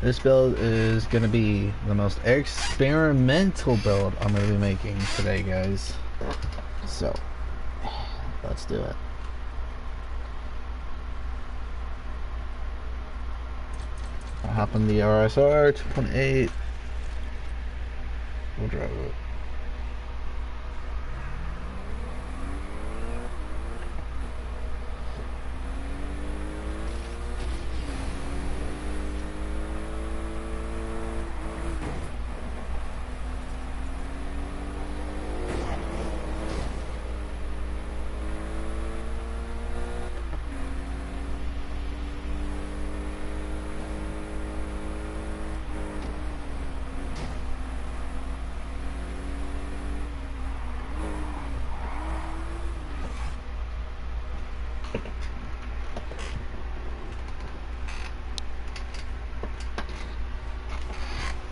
S1: This build is going to be the most experimental build I'm going to be making today, guys. So, let's do it. I'll hop on the RSR 2.8. We'll drive it.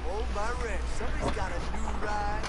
S2: Hold my wrench. Somebody's got a new ride.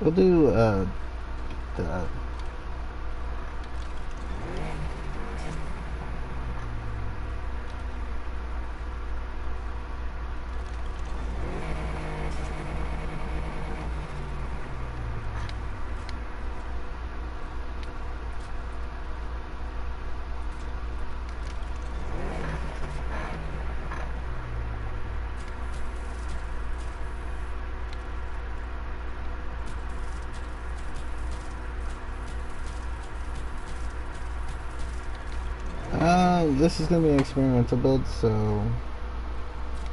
S1: We'll do the this is gonna be an experimental build, so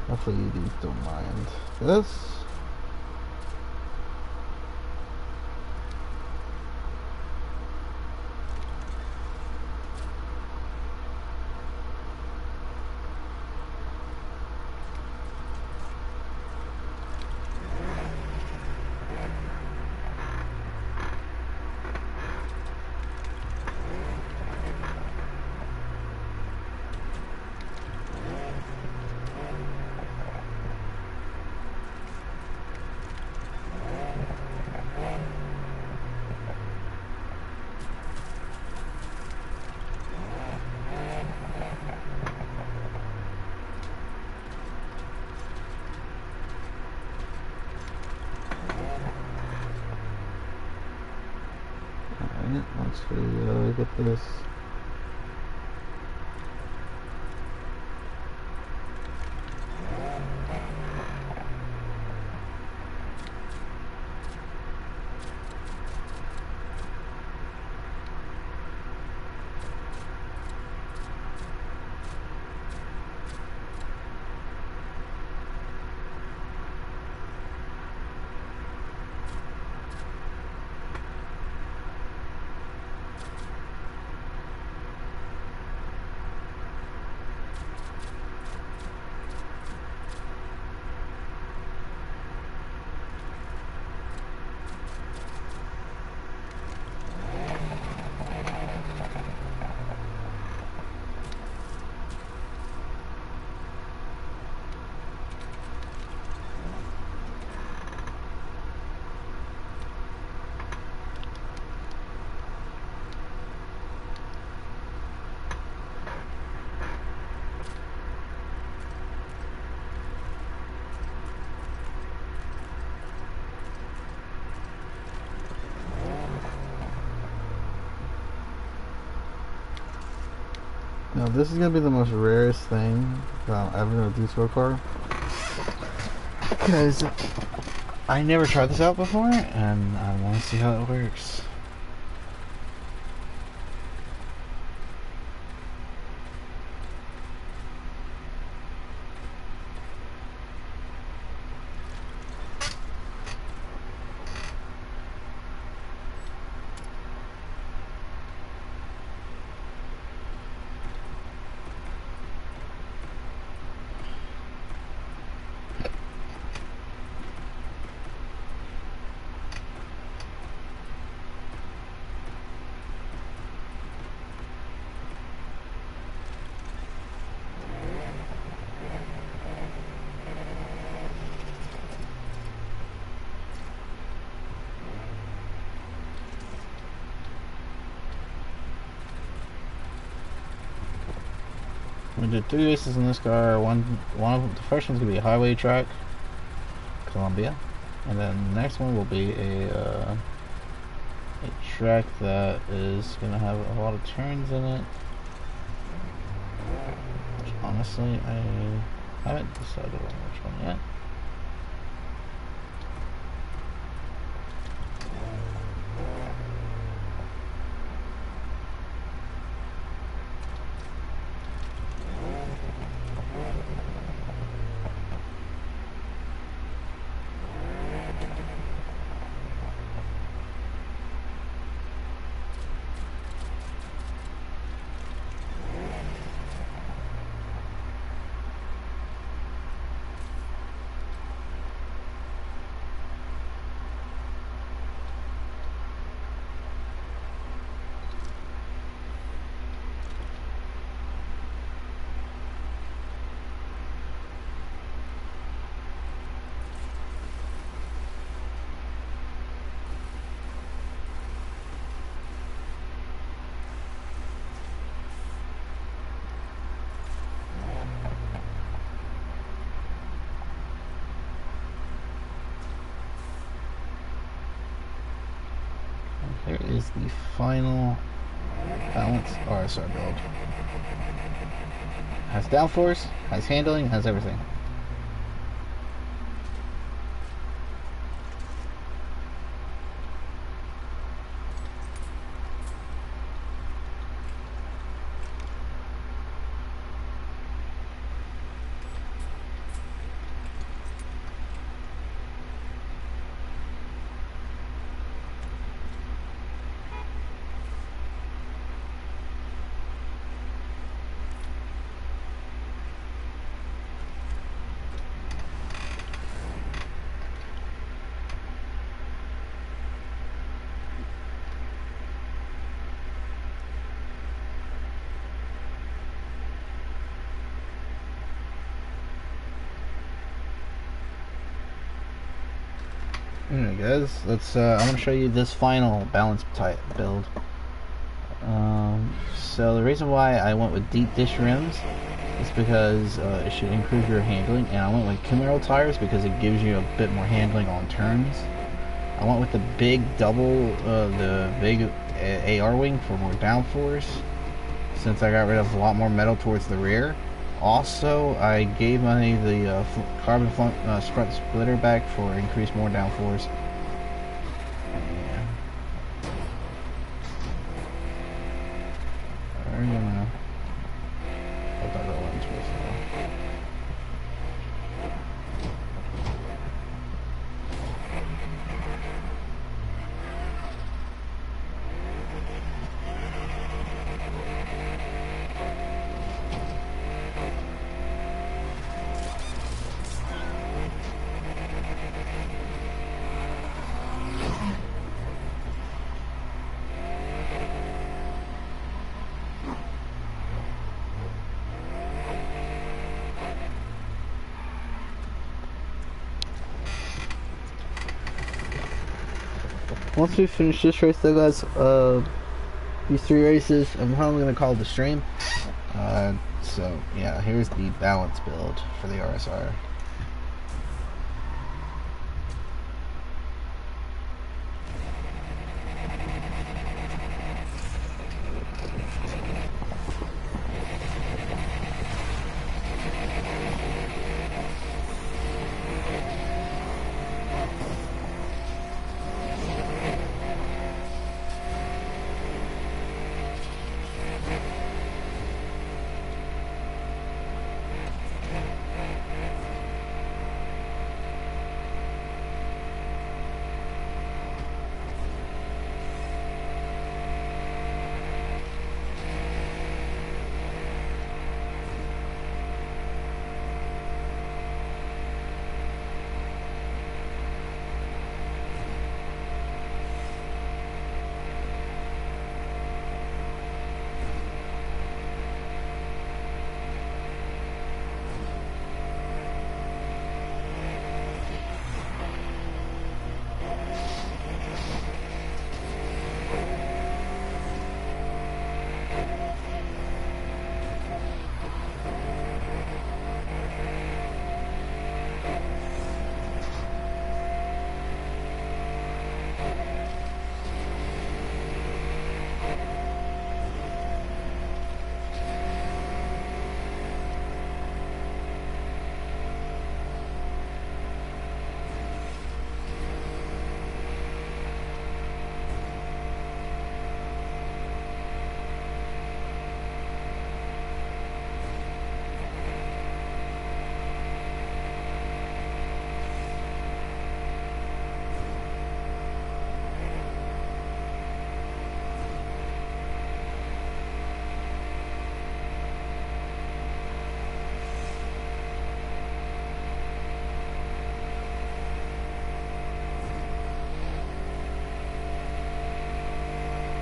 S1: hopefully you don't mind this. actually get this. Now this is gonna be the most rarest thing that I'm ever gonna do to a car, because I never tried this out before and I want to see how it works. We did 3 races in this car. One of the first one's gonna be a highway track, Columbia, and then the next one will be a track that is gonna have a lot of turns in it. Which honestly, I haven't decided on which one yet. Here is the final balanced RSR build. Has downforce, has handling, has everything. Alright guys, let's I want to show you this final balance type build. So the reason why I went with deep dish rims is because it should improve your handling, and I went with Camaro tires because it gives you a bit more handling on turns. I went with the big double, the big AR wing for more downforce, since I got rid of a lot more metal towards the rear. Also, I gave the carbon front splitter back for increased more downforce. We're gonna put that little lens first. Once we finish this race though, guys, these 3 races, I'm probably going to call it the stream. So yeah, here's the balance build for the RSR.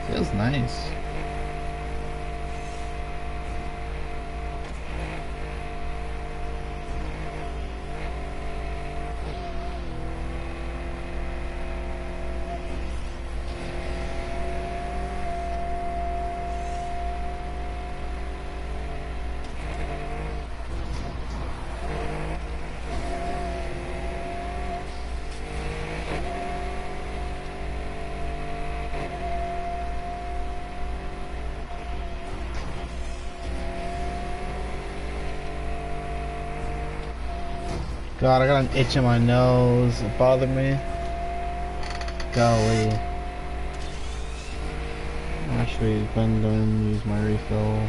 S1: Feels nice. God, I got an itch in my nose. It bothered me. Golly. Actually, bend in, use my refill.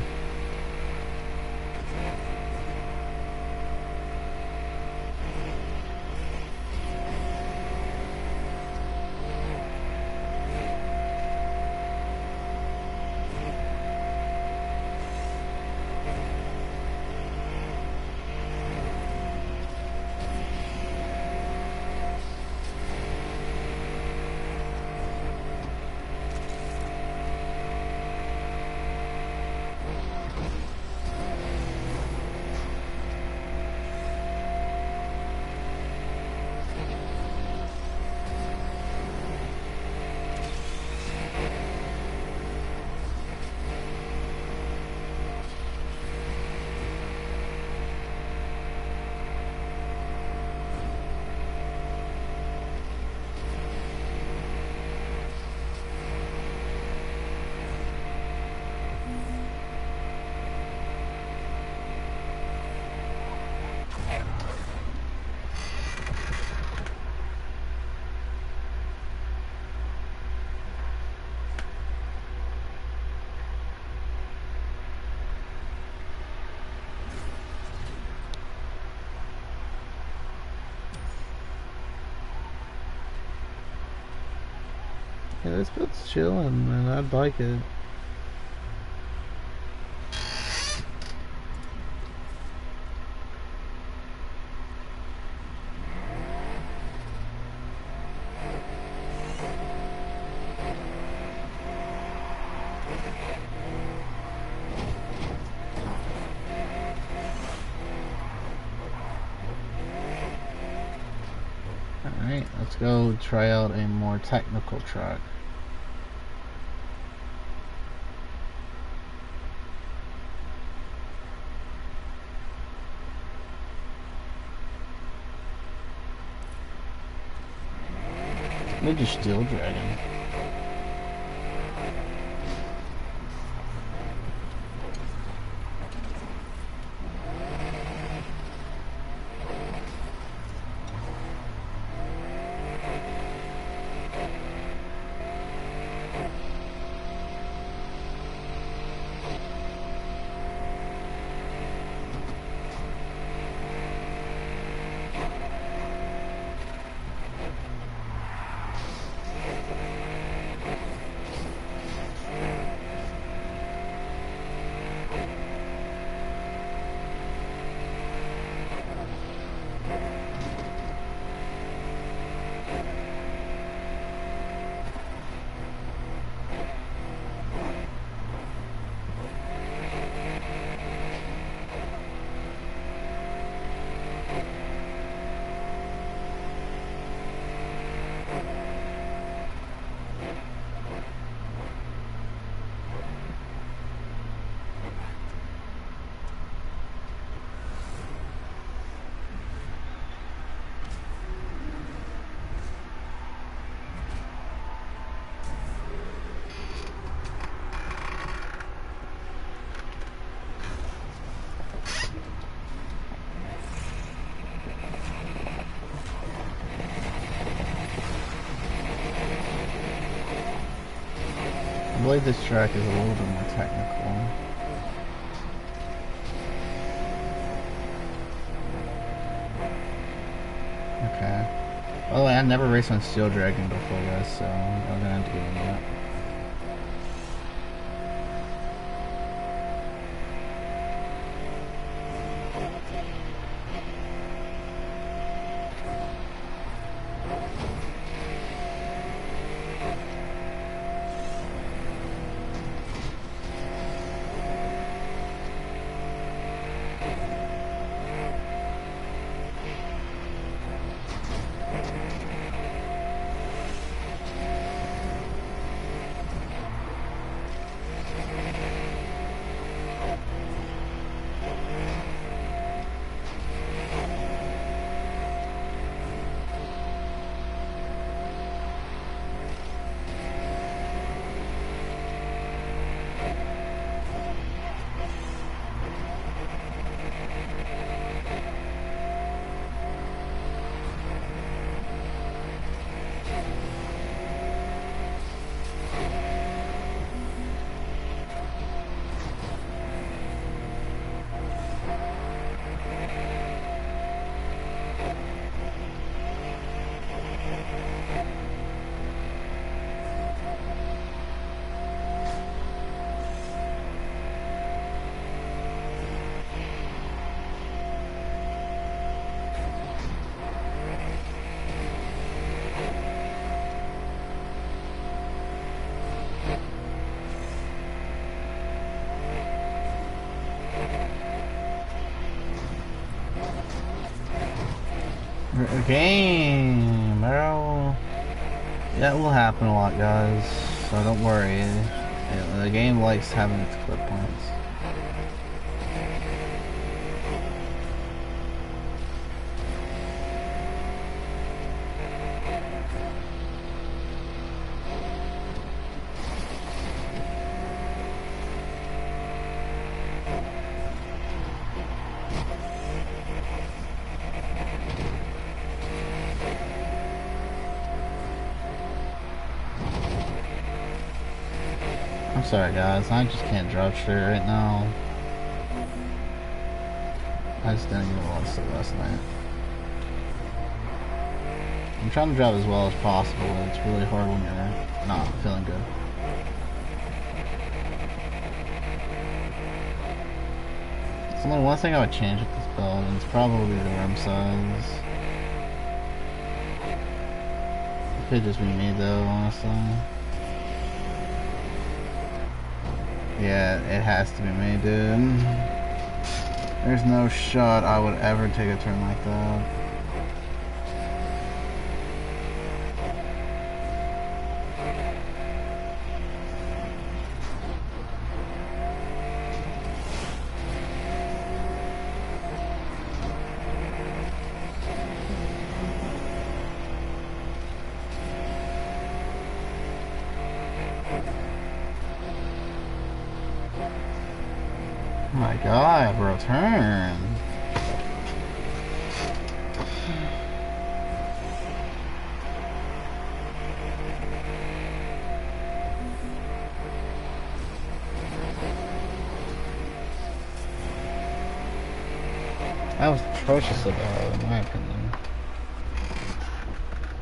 S1: Yeah, this build's chilling, man. I'd like it. Alright, let's go try out a more technical track. Maybe Steel Dragon. I believe this track is a little bit more technical. Okay. By the way, I never raced on Steel Dragon before, guys, so I'm gonna have to get into that. Game, bro. That will happen a lot, guys, so don't worry. The game likes having its clip points. I'm sorry, guys, I just can't drive straight right now. I just didn't get a lot of sleep last night. I'm trying to drive as well as possible, but it's really hard when you're nah, feeling good. There's only one thing I would change with this build, and it's probably the rim size. It could just be me though, honestly. Yeah, it has to be me, dude. There's no shot I would ever take a turn like that. Oh my god, bro, turn. That was atrocious in my opinion.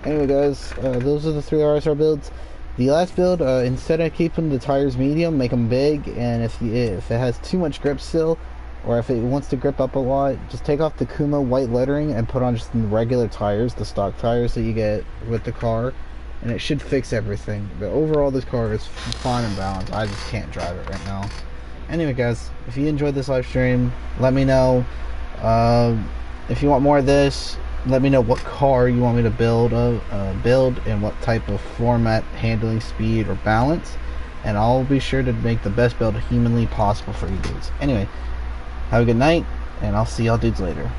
S1: Anyway guys, those are the 3 RSR builds. The last build, instead of keeping the tires medium, make them big, and if it has too much grip still, or if it wants to grip up a lot, just take off the Kuma white lettering and put on just the regular tires, the stock tires that you get with the car, and it should fix everything. But overall this car is fine and balanced. I just can't drive it right now. Anyway guys, if you enjoyed this live stream, let me know. If you want more of this, let me know what car you want me to build and what type of format, handling, speed, or balance, and I'll be sure to make the best build humanly possible for you dudes. Anyway, have a good night, and I'll see y'all dudes later.